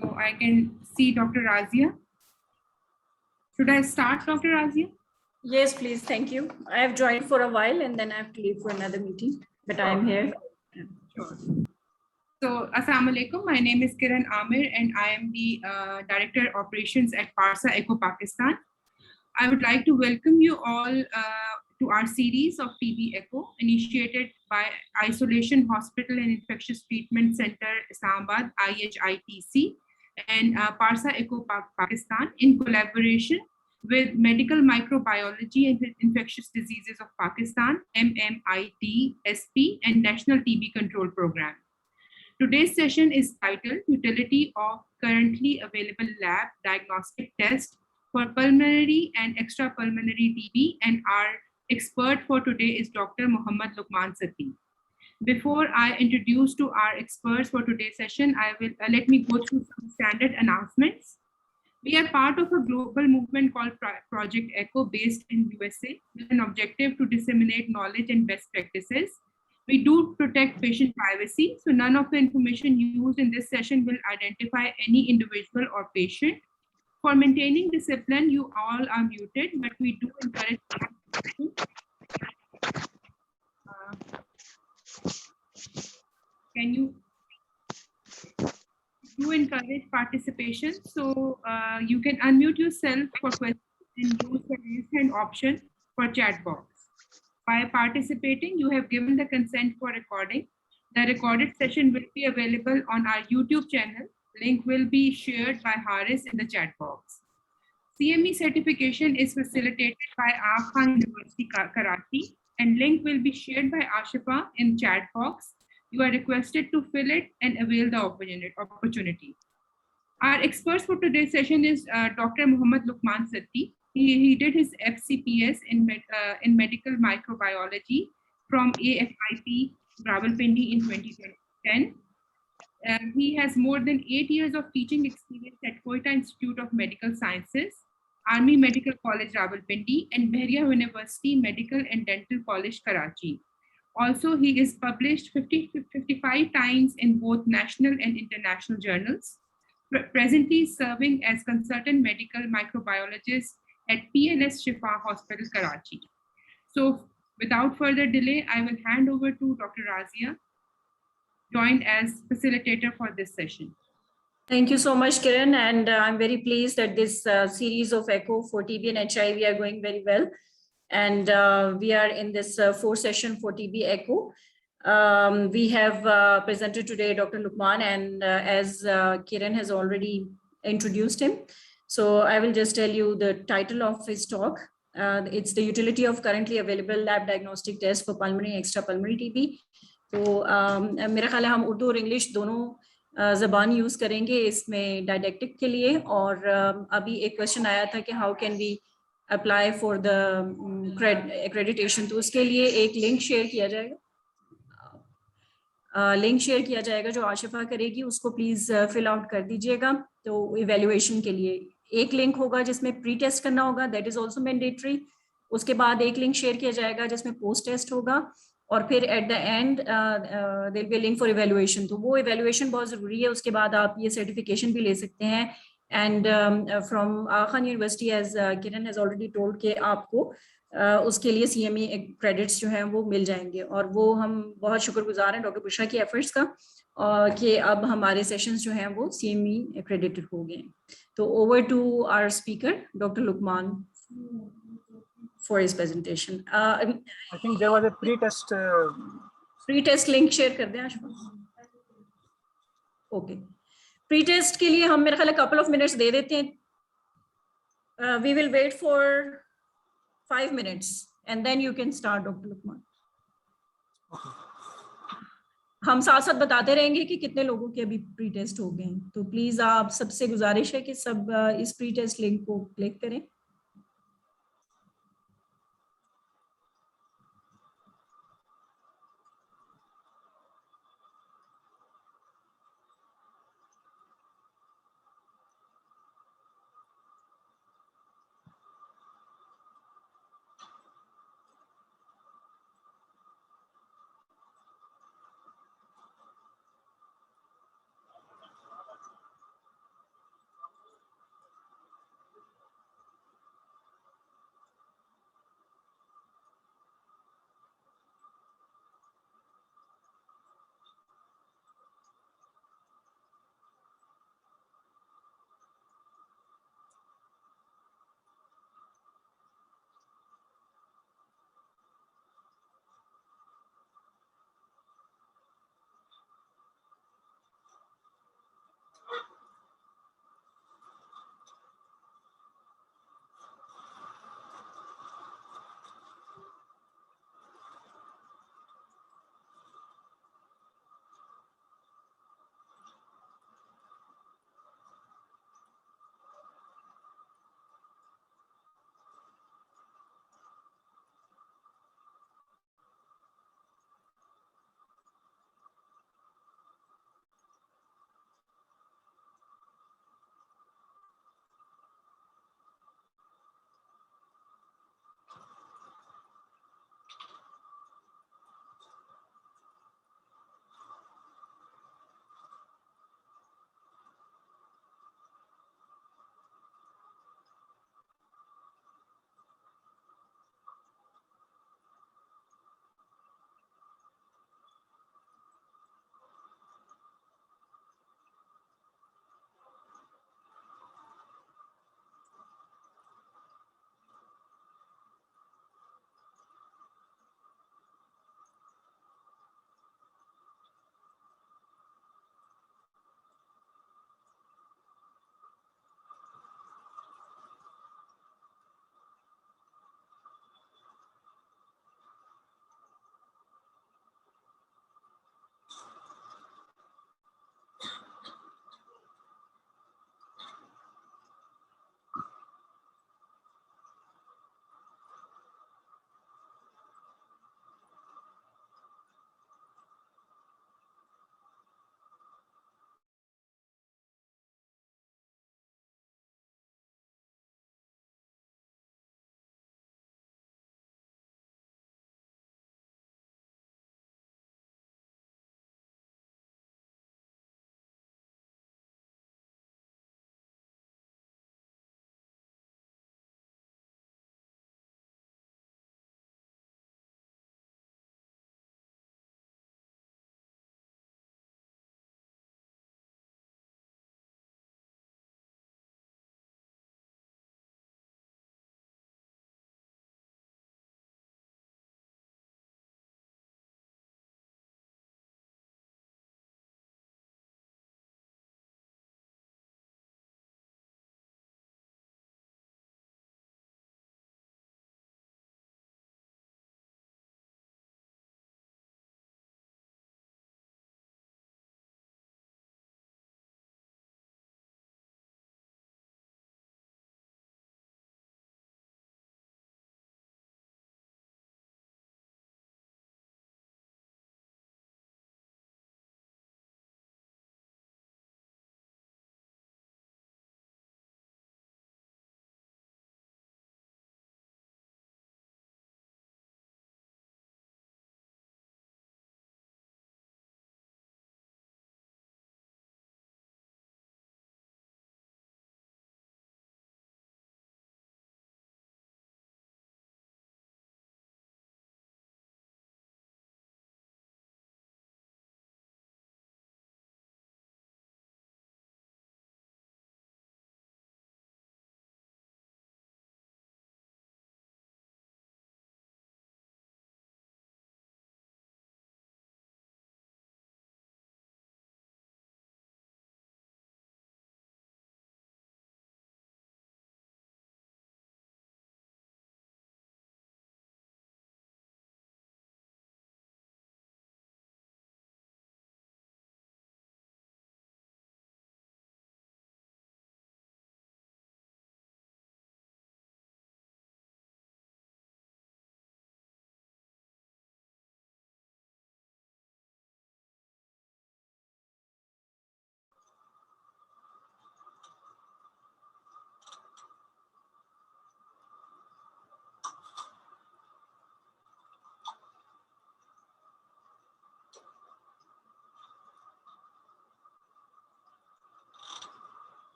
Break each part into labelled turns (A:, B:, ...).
A: So I can see Dr. Razia. Should I start, Dr. Razia?
B: Yes, please. Thank you. I have joined for a while and then I have to leave for another meeting, but I'm here.
A: Sure. So, Assalamu alaikum. My name is Kiran Amir and I am the Director Operations at Parsa Echo Pakistan. I would like to welcome you all to our series of TB Echo initiated by Isolation Hospital and Infectious Treatment Center, Islamabad, IHITC, and Parsa Echo Pakistan in collaboration with Medical Microbiology and Infectious Diseases of Pakistan, MMIT-SP, and National TB Control Program. Today's session is titled Utility of Currently Available Lab Diagnostic Test for Pulmonary and Extrapulmonary TB, and our expert for today is Dr. Muhammad Luqman Sati. Before I introduce to our experts for today's session, let me go through some standard announcements. We are part of a global movement called Project ECHO based in USA with an objective to disseminate knowledge and best practices. We do protect patient privacy, so none of the information used in this session will identify any individual or patient. For maintaining discipline, you all are muted, but we do encourage participation. So you can unmute yourself for questions and use the raise hand option for chat box. By participating, you have given the consent for recording. The recorded session will be available on our YouTube channel. Link will be shared by Haris in the chat box. CME certification is facilitated by Aga Khan University, Karachi, and link will be shared by Ashifa in chat box. You are requested to fill it and avail the opportunity. Our experts for today's session is Dr. Muhammad Luqman Sati. He did his FCPS in medical microbiology from AFIP Rawalpindi in 2010. He has more than 8 years of teaching experience at Quetta Institute of Medical Sciences, Army Medical College Rawalpindi, and Behria University Medical and Dental College Karachi. Also, he is published 55 times in both national and international journals. Presently serving as consultant medical microbiologist at PLS Shifa Hospital, Karachi. So without further delay, I will hand over to Dr. Razia, joined as facilitator for this session.
B: Thank you so much, Kiran. And I'm very pleased that this series of ECHO for TB and HIV are going very well. And we are in this fourth session for TB ECHO. We have presented today Dr. Luqman, and as Kiran has already introduced him. So I will just tell you the title of his talk. It's the utility of currently available lab diagnostic tests for pulmonary extrapulmonary TB. तो मेरा ख्याल है हम उर्दू और English दोनों ज़बान use करेंगे इसमें डायडेक्टिक के लिए. और अभी एक क्वेश्चन आया था कि how can we apply for the accreditation, तो उसके लिए एक लिंक शेयर किया जाएगा. लिंक शेयर किया जाएगा जो आशिफा करेगी, उसको प्लीज़ फिल आउट कर दीजिएगा. तो इवेल्युएशन के लिए एक लिंक होगा जिसमें प्री टेस्ट करना होगा, दैट इज़ ऑल्सो मैंडेटरी. उसके बाद एक लिंक शेयर किया जाएगा जिसमें पोस्ट टेस्ट होगा, और फिर at the end there will be link for evaluation. तो वो इवेल्युएशन बहुत ज़रूरी है. उसके बाद आप ये सर्टिफिकेशन भी ले सकते हैं. And from Aga Khan university, as Kiran has already told, कि आपको उसके लिए CME क्रेडिट्स जो हैं वो मिल जाएंगे. और वो हम बहुत शुक्रगुजार हैं डॉक्टर बुशरा की एफर्ट्स का कि अब हमारे सेशंस जो हैं वो CME एक्रेडिटेड हो गए. तो over to our speaker doctor Luqman for his presentation.
C: I think there was a
B: pre-test link share कर दें आशुतोष. Okay. Pre-test के लिए हम मेरे ख्याल couple of minutes दे देते हैं. We will wait for 5 minutes and then you can start, Dr. Luqman. हम साथ साथ बताते रहेंगे कि कितने लोगों के अभी प्री टेस्ट हो गए हैं. तो प्लीज आप सबसे गुजारिश है कि सब इस प्री टेस्ट लिंक को क्लिक करें.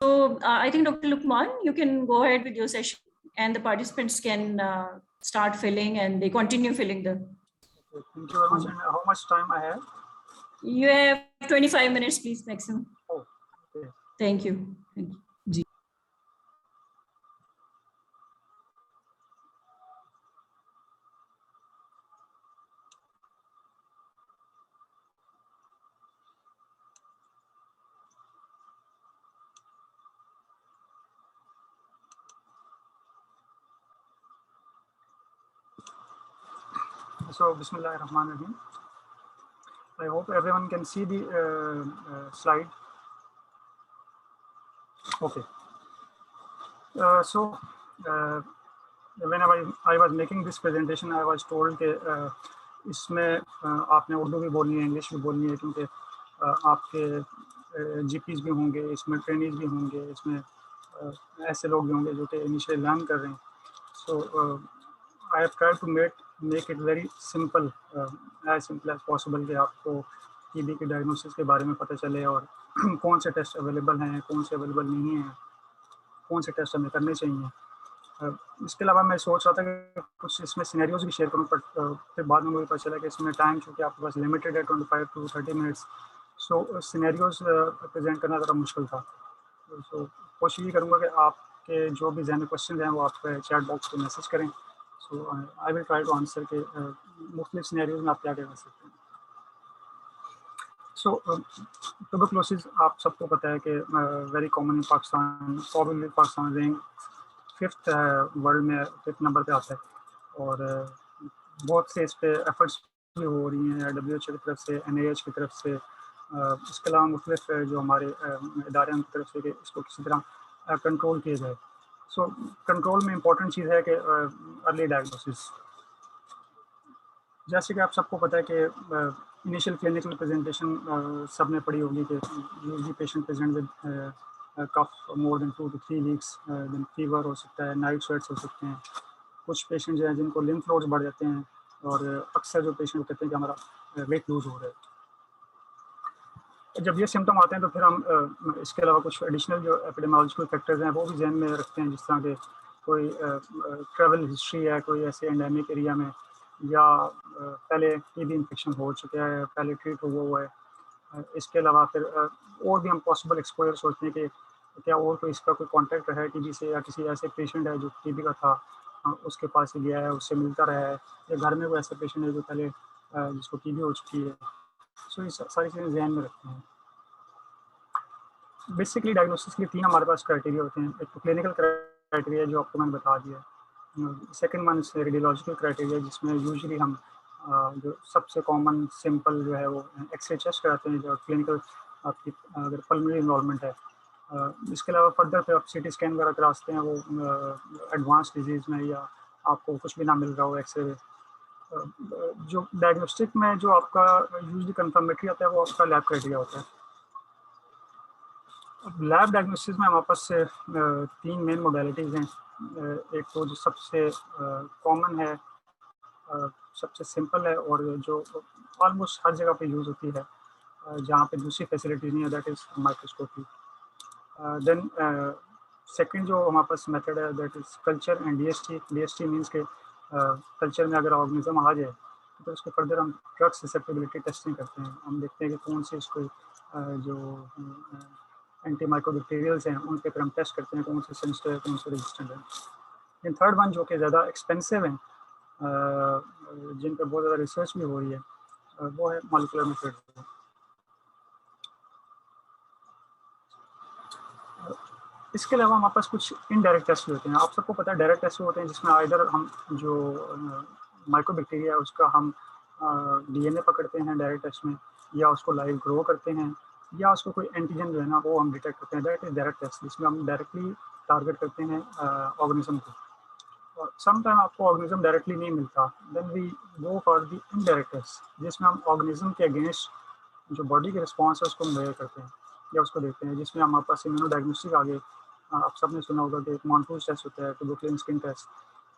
B: So I think Dr. Lukman, you can go ahead with your session and the participants can start filling and they continue filling the.
C: Okay, thank you very much. And how much time I have?
B: You have 25 minutes, please, maximum.
C: Oh, okay.
B: Thank you. Thank you.
C: So, Bismillahirrahmanirrahim. I hope everyone can see the slide. Okay. Whenever I was making this presentation, I was told that इसमें आपने उर्दू भी बोलनी है, English भी बोलनी है, क्योंकि आपके जीपीज भी होंगे, इसमें ट्रेनिंग भी होंगे, इसमें ऐसे लोग भी होंगे जो कि इनिशियली लर्न कर रहे हैं. So I have tried to make it very simple, as simple as possible, कि आपको टीबी के डायग्नोसिस के बारे में पता चले और कौन से टेस्ट अवेलेबल हैं, कौन से अवेलेबल नहीं हैं, कौन से टेस्ट हमें करने चाहिए. इसके अलावा मैं सोच रहा था कि कुछ इसमें सिनेरियोज भी शेयर करूँ, पर फिर बाद में मुझे पता चला कि इसमें टाइम चूँकि आपके पास लिमिटेड है 25 to 30 minutes, so scenarios present करना ज़रा मुश्किल था. सो कोशिश ये करूँगा कि आपके जो भी जहन में क्वेश्चन हैं वो आप चैट बॉक्स पे मैसेज करें. So I will try to answer के मुख्तलिफ सिनेरियोज में आप क्या कर सकते हैं. सो ट्यूबरकुलोसिस आप सबको पता है कि very common in Pakistan, probably Pakistan rank 5th world में 5th नंबर पे आता है, और बहुत से इस पे एफर्ट्स भी हो रही हैं WHO की तरफ से, NIH की तरफ से, इसके अलावा मुख्तलिफ जो हमारे इदारे हैं उनकी तरफ से कि इसको किसी तरह कंट्रोल किया जाए. सो कंट्रोल में इम्पॉर्टेंट चीज़ है कि अर्ली डायग्नोसिस. जैसे कि आप सबको पता है कि इनिशियल क्लिनिकल प्रेजेंटेशन सब ने पढ़ी होगी कि usually patient present with cough more than 2 to 3 weeks, then fever हो सकता है, नाइट स्वेट्स हो सकते हैं. कुछ पेशेंट जो हैं जिनको लिम्फ नोड्स बढ़ जाते हैं, और अक्सर जो पेशेंट कहते हैं कि हमारा वेट लूज हो रहा है. जब ये सिम्टम आते हैं तो फिर हम इसके अलावा कुछ एडिशनल जो एपिडेमियोलॉजिकल फैक्टर्स हैं वो भी जहन में रखते हैं, जिस तरह के कोई ट्रैवल हिस्ट्री है, कोई ऐसे एंडेमिक एरिया में, या पहले टीबी इन्फेक्शन हो चुका है, पहले ट्रीट हुआ है. इसके अलावा फिर और भी हम पॉसिबल एक्सपोजर सोचते हैं कि क्या और कोई इसका कोई कॉन्टैक्ट रहा है टीबी से, या किसी ऐसे पेशेंट है जो टीबी का था उसके पास ही गया है, उससे मिलता रहा है, या घर में कोई ऐसा पेशेंट है जो पहले जिसको टीबी हो चुकी है. सो ये सारी चीज़ें ध्यान में रखते हैं. बेसिकली डायग्नोसिस के लिए 3 हमारे पास क्राइटेरिया होते हैं. एक तो क्लिनिकल क्राइटेरिया जो आपको मैंने बता दिया. सेकेंड वन से रेडियोलॉजिकल क्राइटेरिया, जिसमें यूजुअली हम जो सबसे कॉमन सिंपल जो है वो एक्सरे चेस्ट कराते हैं, जो क्लिनिकल आपकी अगर पल्मोनरी इन्वॉल्वमेंट है. इसके अलावा फर्दर पे आप CT स्कैन वगैरह कराते हैं, वो एडवांस डिजीज़ में या आपको कुछ भी ना मिल रहा हो एक्सरे में. जो डायग्नोस्टिक में जो आपका यूजुअली कंफर्मेटरी आता है वो आपका लैब क्राइटेरिया होता है. लैब डायग्नोसिस में हमारे पास 3 मेन मोडेलिटीज़ हैं. एक तो जो सबसे कॉमन है, सबसे सिंपल है, और जो ऑलमोस्ट हर जगह पे यूज़ होती है जहाँ पे दूसरी फैसिलिटी नहीं है, that is microscopy. Then second जो हमारे पास मेथड है that is culture and DST means के कल्चर में अगर ऑर्गेनिज्म आ जाए तो उसको फर्दर हम ड्रग ससेप्टेबिलिटी टेस्टिंग करते हैं. हम देखते हैं कि कौन से इसको जो एंटी माइक्रोबैक्टीरियल्स हैं उन पे फिर हम टेस्ट करते हैं कौन से सेंसिटिव है, कौन से रेजिस्टेंट है. एंड थर्ड वन जो कि ज़्यादा एक्सपेंसिव हैं, जिन पर बहुत ज़्यादा रिसर्च भी हो रही है, वो है मॉलिक्यूलर मेथड. इसके अलावा हमारे पास कुछ इनडायरेक्ट टेस्ट होते हैं. आप सबको पता है डायरेक्ट टेस्ट होते हैं जिसमें आइदर हम जो माइक्रोबैक्टीरिया है उसका हम DNA पकड़ते हैं डायरेक्ट टेस्ट में, या उसको लाइव ग्रो करते हैं, या उसको कोई एंटीजन जो है ना वो हम डिटेक्ट करते हैं. दैट इज डायरेक्ट टेस्ट, जिसमें हम डायरेक्टली टारगेट करते हैं ऑर्गेनिज्म को. और सम टाइम आपको ऑर्गेनिज्म डायरेक्टली नहीं मिलता, then we go for the indirect test, जिसमें हम ऑर्गेनिज्म के अगेंस्ट जो बॉडी के रिस्पॉन्स है उसको मेजर करते हैं या उसको देखते हैं, जिसमें हमारे पास इम्यूनो डायग्नोस्टिक आगे आप सबने सुना होगा कि एक मॉन्टूज टेस्ट होता है, ट्यूबरकुलोसिस स्किन टेस्ट.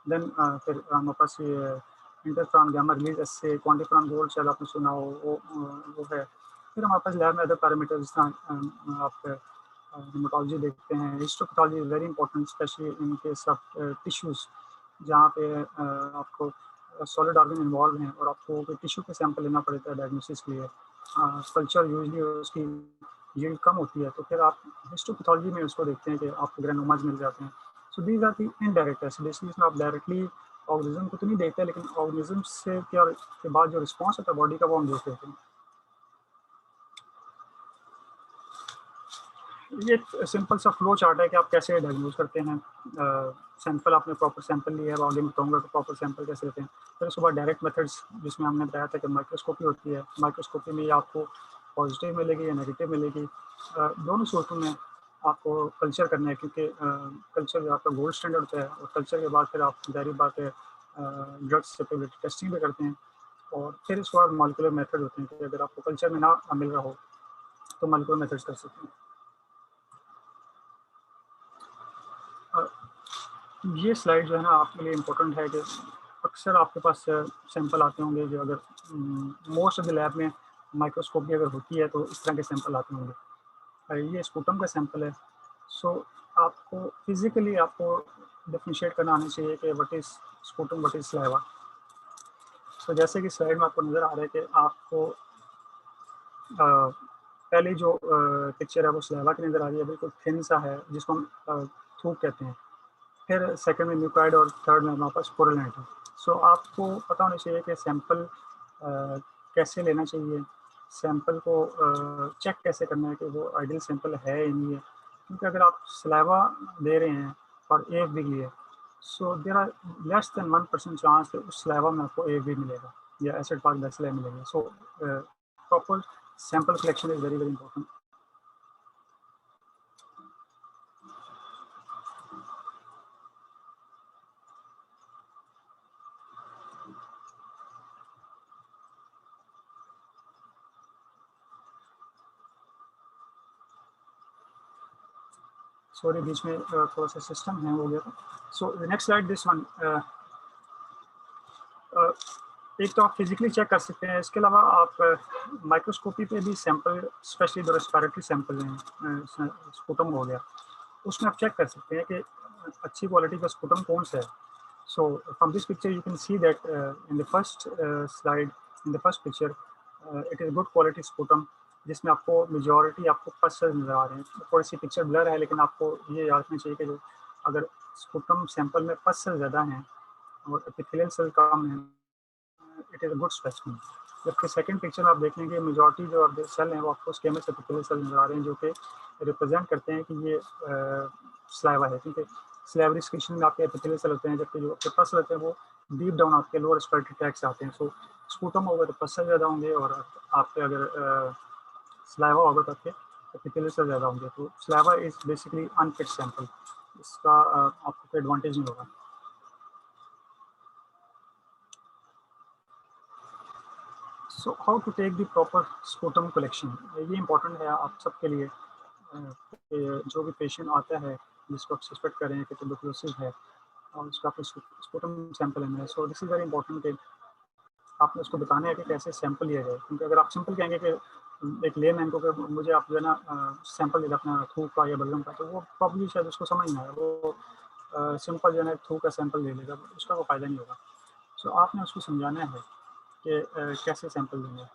C: देन फिर हमारे पास ये इंटरफ्रॉन गामा रिलीज एस्से, क्वांटिफ्रॉन गोल्ड सेल आपने सुना हो, वो है. फिर हमारे पास लैब में अदर पैरामीटर्स जिस तरह आप हेमेटोलॉजी देखते हैं, histopathology is very important specially in case of tissues जहाँ पे आपको सॉलिड ऑर्गन इन्वॉल्व हैं और आपको टिश्यू के सैंपल लेना पड़ता है डायग्नोसिस के लिए। कल्चर यूजली उसकी यील्ड कम होती है, तो फिर आप हिस्टोपैथोलॉजी में उसको देखते हैं कि आपको ग्रेनोमाज मिल जाते हैं। So these are the indirect test, basically इसमें आप डायरेक्टली ऑर्गेनिज्म को तो नहीं देखते, लेकिन ऑर्गेनिज्म से क्या के बाद जो रिस्पॉन्स होता है बॉडी का वो हम देख लेते हैं। ये सिंपल सा फ्लो चार्ट है कि आप कैसे डायग्नोज करते हैं। सैंपल आपने प्रॉपर सैंपल लिया है, आगे बताऊंगा कि प्रॉपर सैंपल कैसे लेते हैं। फिर उसके बाद डायरेक्ट मेथड्स जिसमें हमने बताया था कि माइक्रोस्कोपी होती है। माइक्रोस्कोपी में आपको पॉजिटिव मिलेगी या नेगेटिव मिलेगी, दोनों सूरतों में आपको कल्चर करना है, क्योंकि कल्चर आपका गोल्ड स्टैंडर्ड होता है। और कल्चर के बाद फिर आप जाहिर बात है ड्रग्स स्टेबिलिटी टेस्टिंग भी करते हैं। और फिर उसके बाद मॉलिक्यूलर मेथड होते हैं कि अगर आपको कल्चर में ना मिल रहा हो तो मॉलिक्यूलर मेथड्स कर सकते हैं। ये स्लाइड जो है ना आपके लिए इम्पोर्टेंट है कि अक्सर आपके पास सैंपल आते होंगे जो अगर मोस्ट ऑफ द लैब में माइक्रोस्कोपी अगर होती है तो इस तरह के सैंपल आते होंगे। ये स्पूटम का सैंपल है। सो आपको फिजिकली आपको डिफरेंशिएट करना आना चाहिए कि what is sputum, what is saliva. तो जैसे कि स्लाइड में आपको नज़र आ रहा है कि आपको पहले जो पिक्चर है वो सलाइवा की नज़र आ रही है, बिल्कुल थिन सा है जिसको हम थूक कहते हैं। फिर सेकंड में न्यूक्लाइड और थर्ड में हमारे पास पुरलेंट है। सो आपको पता होना चाहिए कि सैंपल कैसे लेना चाहिए, सैंपल को चेक कैसे करना है कि वो आइडियल सैंपल है या नहीं है। क्योंकि अगर आप सलाइवा दे रहे हैं और एक भी लिए, so there are less than 1% chance कि उस सलाइवा में आपको एक भी मिलेगा या एसिड पार्क बैसिलस मिलेगा। So proper sample collection is very very important. Sorry बीच में थोड़ा सा सिस्टम हैंग हो गया था। So next slide this one. एक तो आप फिजिकली चेक कर सकते हैं, इसके अलावा आप माइक्रोस्कोपी पे भी सैंपल, स्पेशली जो रेस्पिरेटरी सैंपल हैं, स्पूटम हो गया, उसमें आप चेक कर सकते हैं कि अच्छी क्वालिटी का स्पूटम कौन सा है। So from this picture you can see that in the first slide, in the first picture it is good quality sputum, जिसमें आपको मेजॉरिटी आपको पस्सेस नज़र आ रहे हैं। थोड़ी सी पिक्चर ब्लर है, लेकिन आपको ये याद रखना चाहिए कि जो अगर स्पूटम सैंपल में पस्सेस ज़्यादा हैं और एपिथेलियल सेल कम है, it is a good specimen. जबकि सेकंड पिक्चर में आप देख लेंगे मेजॉरिटी जो आप सेल हैं वो आपको स्क्वेमस एपिथेलियल सेल नज़र आ रहे हैं, जो कि रिप्रेजेंट करते हैं कि ये सलाइवा है। क्योंकि सलाइवरी सिक्रीशन में आपके एपिथेलियल सेल होते हैं, जबकि जो आपके पस होते हैं वो डीप डाउन आपके लोअर रेस्पिरेटरी ट्रैक्ट से आते हैं। सो स्पूटम होगा तो पस ज़्यादा होंगे, और आपके अगर सलाइवा होगा तो आपके एपिथेलियल सेल ज़्यादा होंगे। तो saliva is basically unfit sample, इसका आपको कोई एडवांटेज नहीं होगा। So how to take the proper sputum collection, ये इंपॉर्टेंट है आप सबके लिए। जो भी पेशेंट आता है जिसको आप सस्पेक्ट करें कि ट्यूबरकुलोसिस है और उसका आपको स्पूटम सैंपल लेना है, so this is very important कि आपने उसको बताना है कि कैसे सैंपल लिया जाए। क्योंकि अगर आप सिंपल कहेंगे कि एक लेमैन को कि मुझे आप जो है ना सैंपल ले अपना थूक का या बलगम का, तो वो प्रॉब्लली शायद उसको समझ नहीं आया, वो सिंपल जो है ना थूक का सैंपल ले लेगा, उसका कोई फ़ायदा नहीं होगा। सो आपने उसको समझाना है कि कैसे सैंपल लेंगे।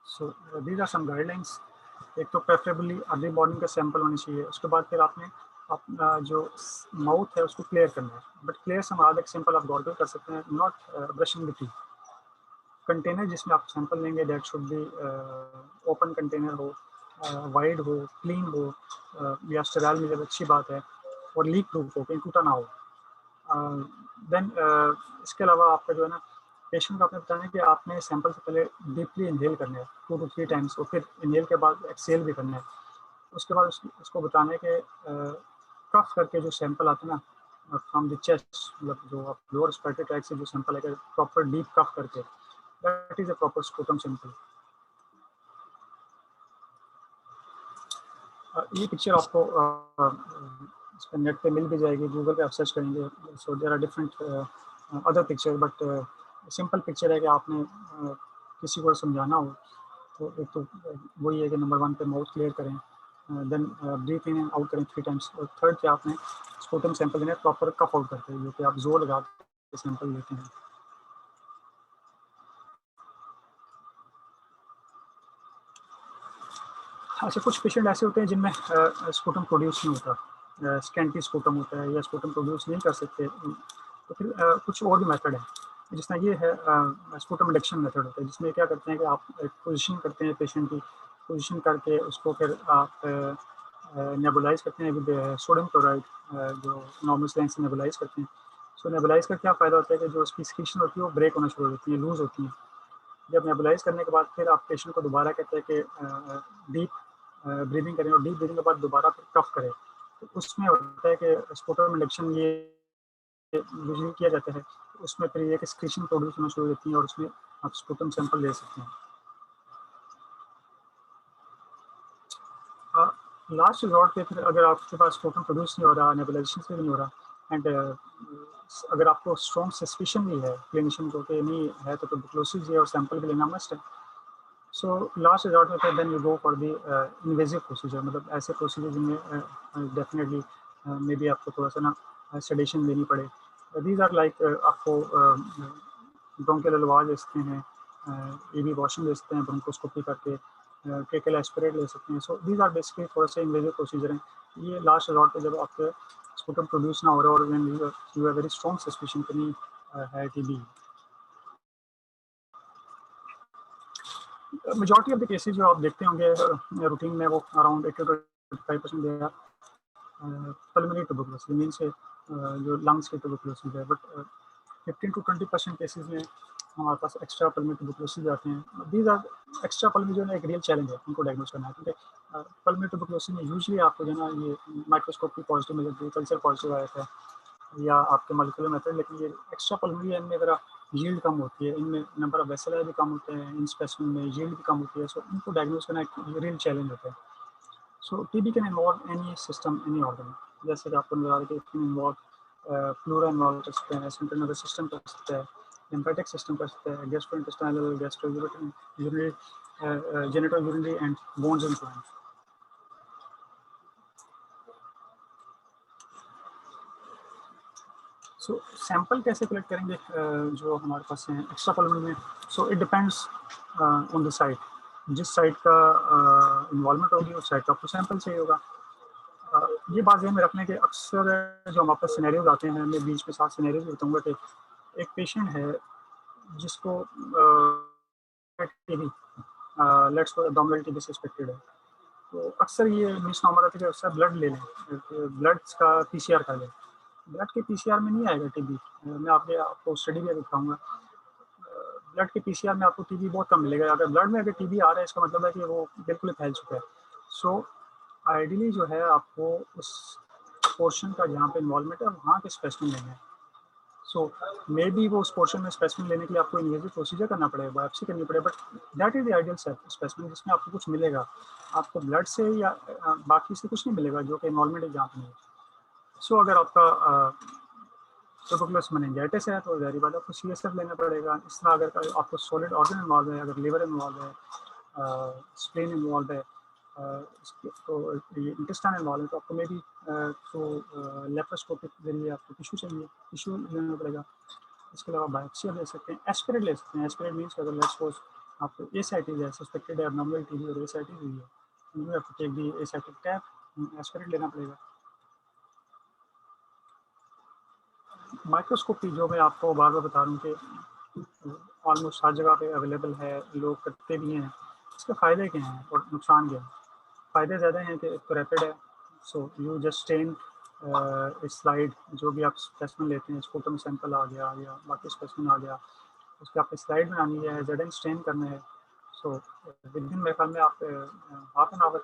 C: So these are some guidelines. एक तो प्रेफरेबली अर्ली मॉर्निंग का सैंपल होना चाहिए। उसके बाद फिर आपने अपना जो माउथ है उसको क्लियर करना है, बट क्लियर से हमारा एक सिंपल आप गॉर्गल कर सकते हैं, not brushing the teeth. Container जिसमें आप सैंपल लेंगे that should be open container हो, वाइड हो, क्लीन हो, या स्टेराइल मिले तो अच्छी बात है, और लीक प्रूफ हो, कहीं टूटा ना हो। देन इसके अलावा आपका जो है ना पेशेंट को आपने बताना है कि आपने सैंपल से पहले डीपली इनहेल करना है 2 to 3 टाइम्स, और फिर इनहेल के बाद एक्सहेल भी करना है। उसके बाद उसको बताना है कि कफ करके जो सैंपल आते हैं ना फ्रॉम द चेस्ट, मतलब जो आप लोअर रेस्पिरेटरी ट्रैक्ट से जो सैंपल है प्रॉपर डीप कफ करके, that is a proper sputum sample. ये पिक्चर आपको इस पर नेट पे मिल भी जाएगी, गूगल पे आप सर्च करेंगे। So there are different other picture, but simple picture है कि आपने किसी को समझाना हो तो एक तो वही है कि नंबर 1 पे माउथ क्लियर करें, then breathe in and out करें 3 टाइम्स। और थर्ड क्या आपने स्पूटम सैंपल लेना है प्रॉपर कफ आउट करके, जो कि आप जोर लगा के सैंपल लेते हैं। अच्छा, कुछ पेशेंट ऐसे होते हैं जिनमें स्पूटम प्रोड्यूस नहीं होता, स्कैंटी स्पूटम होता है या स्पूटम प्रोड्यूस नहीं कर सकते, तो फिर कुछ और भी मेथड है। जिस तरह ये है स्पूटम इंडक्शन मेथड होता है, जिसमें क्या करते हैं कि आप एक पोजीशन करते हैं पेशेंट की, पोजीशन करके उसको फिर आप नेबुलाइज करते हैं विद सोडियम क्लोराइड, जो नॉर्मल स्लैंग से नेबुलाइज करते हैं। सो नेबुलाइज का क्या फ़ायदा होता है कि जो उसकी सिक्रीशन होती है वो ब्रेक होना शुरू हो जाती है, लूज होती है। जब नेबुलाइज करने के बाद फिर आप पेशेंट को दोबारा कहते हैं कि डीप ब्रीदिंग करें, और डीप ब्रीदिंग के बाद दोबारा फिर कफ करें। तो उसमें होता है कि स्पूटम इंडक्शन ये यूजुअली किया जाता है, उसमें फिर ये सिक्रीशन प्रोड्यूस होना शुरू हो जाती है और उसमें आप स्पूटम सैंपल ले सकते हैं। लास्ट रिजॉर्ट पे फिर अगर आपके पास स्पूटम प्रोड्यूस नहीं हो रहा, नेबुलाइजेशन से भी नहीं हो रहा, एंड अगर आपको स्ट्रॉन्ग सस्पिशन भी है क्लिनिशियन को कि नहीं है, तो ट्यूबरकुलोसिस है और सैंपल भी लेना मस्ट है। सो लास्ट रिजॉर्ट में फिर then you go for the invasive procedure, मतलब ऐसे प्रोसीजर जिनमें डेफिनेटली मे बी आपको थोड़ा सा ना सेडेशन देनी पड़े। दीज आर लाइक आपको ब्रोंकियल लवाज ले सकते हैं, ईवी वॉशिंग ले सकते हैं ब्रोंकोस्कोपी करके, ट्रेकियल एस्पिरेट ले सकते हैं। सो दीज आर बेसिकली थोड़ा सा इन्वेजिव प्रोसीजर हैं। ये लास्ट रिजॉर्ट पे जब आपके स्पूटम प्रोड्यूस ना हो रहा और when you have very strong suspicion कि नहीं है TB. Majority of the cases जो आप देखते होंगे रूटीन में, वो around 80 to 85% they pulmonary tuberculosis mean से जो लंग्स की ट्यूबरकुलोसिस है, बट 15 to 20% केसेस में हमारे पास एक्स्ट्रा पल्मोनरी ट्यूबरकुलोसिस आते हैं। दीज आर एक्स्ट्रा पल्मोनरी जो है एक रियल चैलेंज है उनको डायग्नोज करना है, क्योंकि पल्मोनरी ट्यूबरकुलोसिस में यूजुअली आपको जो है ना ये माइक्रोस्कोपी पॉजिटिव मिल जाती है, कल्चर पॉजिटिव आया था या आपके मॉलिक्यूलर मेथड, लेकिन ये एक्स्ट्रा पल्मोनरी है, इनमें ज़रा यील्ड कम होती है, इनमें नंबर ऑफ वेसल भी कम होते हैं, इन स्पेसिमेन में यील्ड भी कम होती है। सो इनको डायग्नोज करना एक रियल चैलेंज होता है। So TB can involve any system, any organ, जैसे कि आपको नजर आ रहा है कि इन्वॉल्व प्लूरा इन्वॉल्व कर सकते हैं, सेंट्रल नर्वस सिस्टम कर सकता है, लिम्फेटिक सिस्टम कर सकता है, gastrointestinal, gastrourinary, genitourinary and bones and joints. So sample कैसे कलेक्ट करेंगे जो हमारे पास हैं एक्स्ट्रा पल्मोनरी में? So it depends on the site, जिस साइट का इन्वॉल्वमेंट होगी उस साइट का आपको सैंपल चाहिए होगा। ये बात ध्यान में रखने के अक्सर जो हमारे पास सिनेरियोज आते हैं, मैं बीच में 7 सिनेरियोज बताऊंगा कि एक पेशेंट है जिसको TB, let's for abdominal TB suspected है, तो अक्सर ये मिसनॉमर है कि अक्सर ब्लड ले लें, ब्लड का पीसीआर कर लें। ब्लड के पीसीआर में नहीं आएगा टीबी, मैं आपको स्टडी भी दिखाऊंगा। ब्लड के पीसीआर में आपको टीबी बहुत कम मिलेगा। अगर ब्लड में अगर टीबी आ रहा है, इसका मतलब है कि वो बिल्कुल फैल चुका है। सो आइडियली जो है आपको उस पोर्शन का जहाँ पे इन्वॉल्वमेंट है वहाँ के स्पेसिमेन लेना है। सो मे बी वो उस पोर्शन में स्पेसिमेन लेने के लिए आपको इन्वेजिव प्रोसीजर करना पड़ेगा, बायोप्सी करनी पड़ेगा, but that is the ideal specimen जिसमें आपको कुछ मिलेगा। आपको ब्लड से या बाकी से कुछ नहीं मिलेगा जो कि इन्वॉल्वमेंट है जहाँ पे नहीं। सो अगर आपका ट्यूबरकुलोसिस मेनिंजाइटिस है तो जाहिर बात है आपको सीएसएफ लेना पड़ेगा। इस तरह अगर आपको सॉलिड ऑर्गन इन्वॉल्व है, अगर लिवर इन्वॉल्व है, स्प्लीन इन्वॉल्व है, तो इंटेस्टाइन इन्वॉल्व है, तो आपको मे बी तो लेप्रोस्कोपिक जरिए आपको टिश्यू चाहिए, टिश्यू लेना पड़ेगा। इसके अलावा बायोप्सी ले सकते हैं, एस्पिरेट ले सकते हैं। एस्पिरेट मीन्स अगर लेट्स सपोज आपको एसाइटिस है, सस्पेक्टेड है एब्नॉर्मल टीबी और एसाइटिस हुई है, you have to take the ascitic tap, aspirate लेना पड़ेगा। माइक्रोस्कोपी जो मैं आपको बार बार बता रहा हूँ कि ऑलमोस्ट हर जगह पे अवेलेबल है, लोग करते भी हैं। इसके फ़ायदे क्या हैं और नुकसान क्या हैं? फ़ायदे ज़्यादा हैं कि एक तो रैपिड है, so you just stain slide, जो भी आप स्पेसिमेन लेते हैं, स्पूटम सैंपल आ गया या बाकी स्पेसिमेन आ गया, उसकी आपको स्लाइड बनानी है, जेड स्टेन करना है। सो विद इन मेरे ख्याल में आप हाफ एन आवर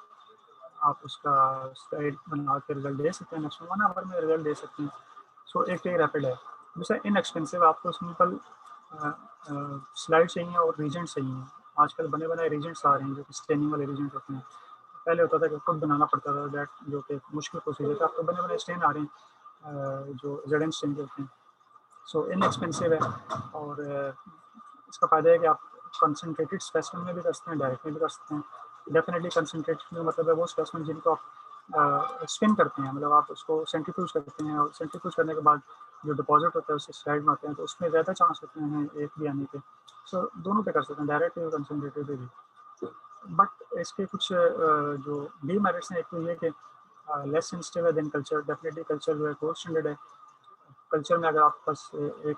C: आप उसका स्लाइड बना के रिजल्ट दे सकते हैं, मैक्सिमम 1 आवर में रिजल्ट दे सकते हैं। सो एक तो रैपिड है। दूसरा इनएक्सपेंसिव, आपको सिंपल स्लाइड चाहिए और रीजेंट चाहिए। आजकल बने बनाए रीजेंट्स आ रहे हैं जो कि स्टेनिंग वाले रीजेंट होते हैं। पहले होता था कि खुद बनाना पड़ता था, दैट जो कि मुश्किल प्रोसीजर था। अब तो बने बनाए स्टेन आ रहे हैं जो जेड स्टेन के होते हैं। सो इनएक्सपेंसिव है और इसका फ़ायदा है कि आप कंसनट्रेटेड स्पेसिमेन में भी कर सकते हैं, डायरेक्ट में भी कर सकते हैं। डेफिनेटली कंसंट्रेटेड का मतलब है वो स्पेसिमेन जिनको आप स्पिन करते हैं, मतलब आप उसको सेंट्रीफ्यूज करते हैं और सेंट्रीफ्यूज करने के बाद जो डिपॉजिट होता है उससे स्लाइड में आते हैं, तो उसमें ज़्यादा चांस होते हैं एक भी आने के। सो दोनों पे कर सकते हैं, डायरेक्ट और कंसंट्रेटेड पे भी। बट इसके कुछ जो डीमेरिट्स हैं, एक तो ये कि लेस सेंसिटिव है देन कल्चर। डेफिनेटली कल्चर जो है गोल्ड स्टैंडर्ड है। कल्चर में अगर आपके पास एक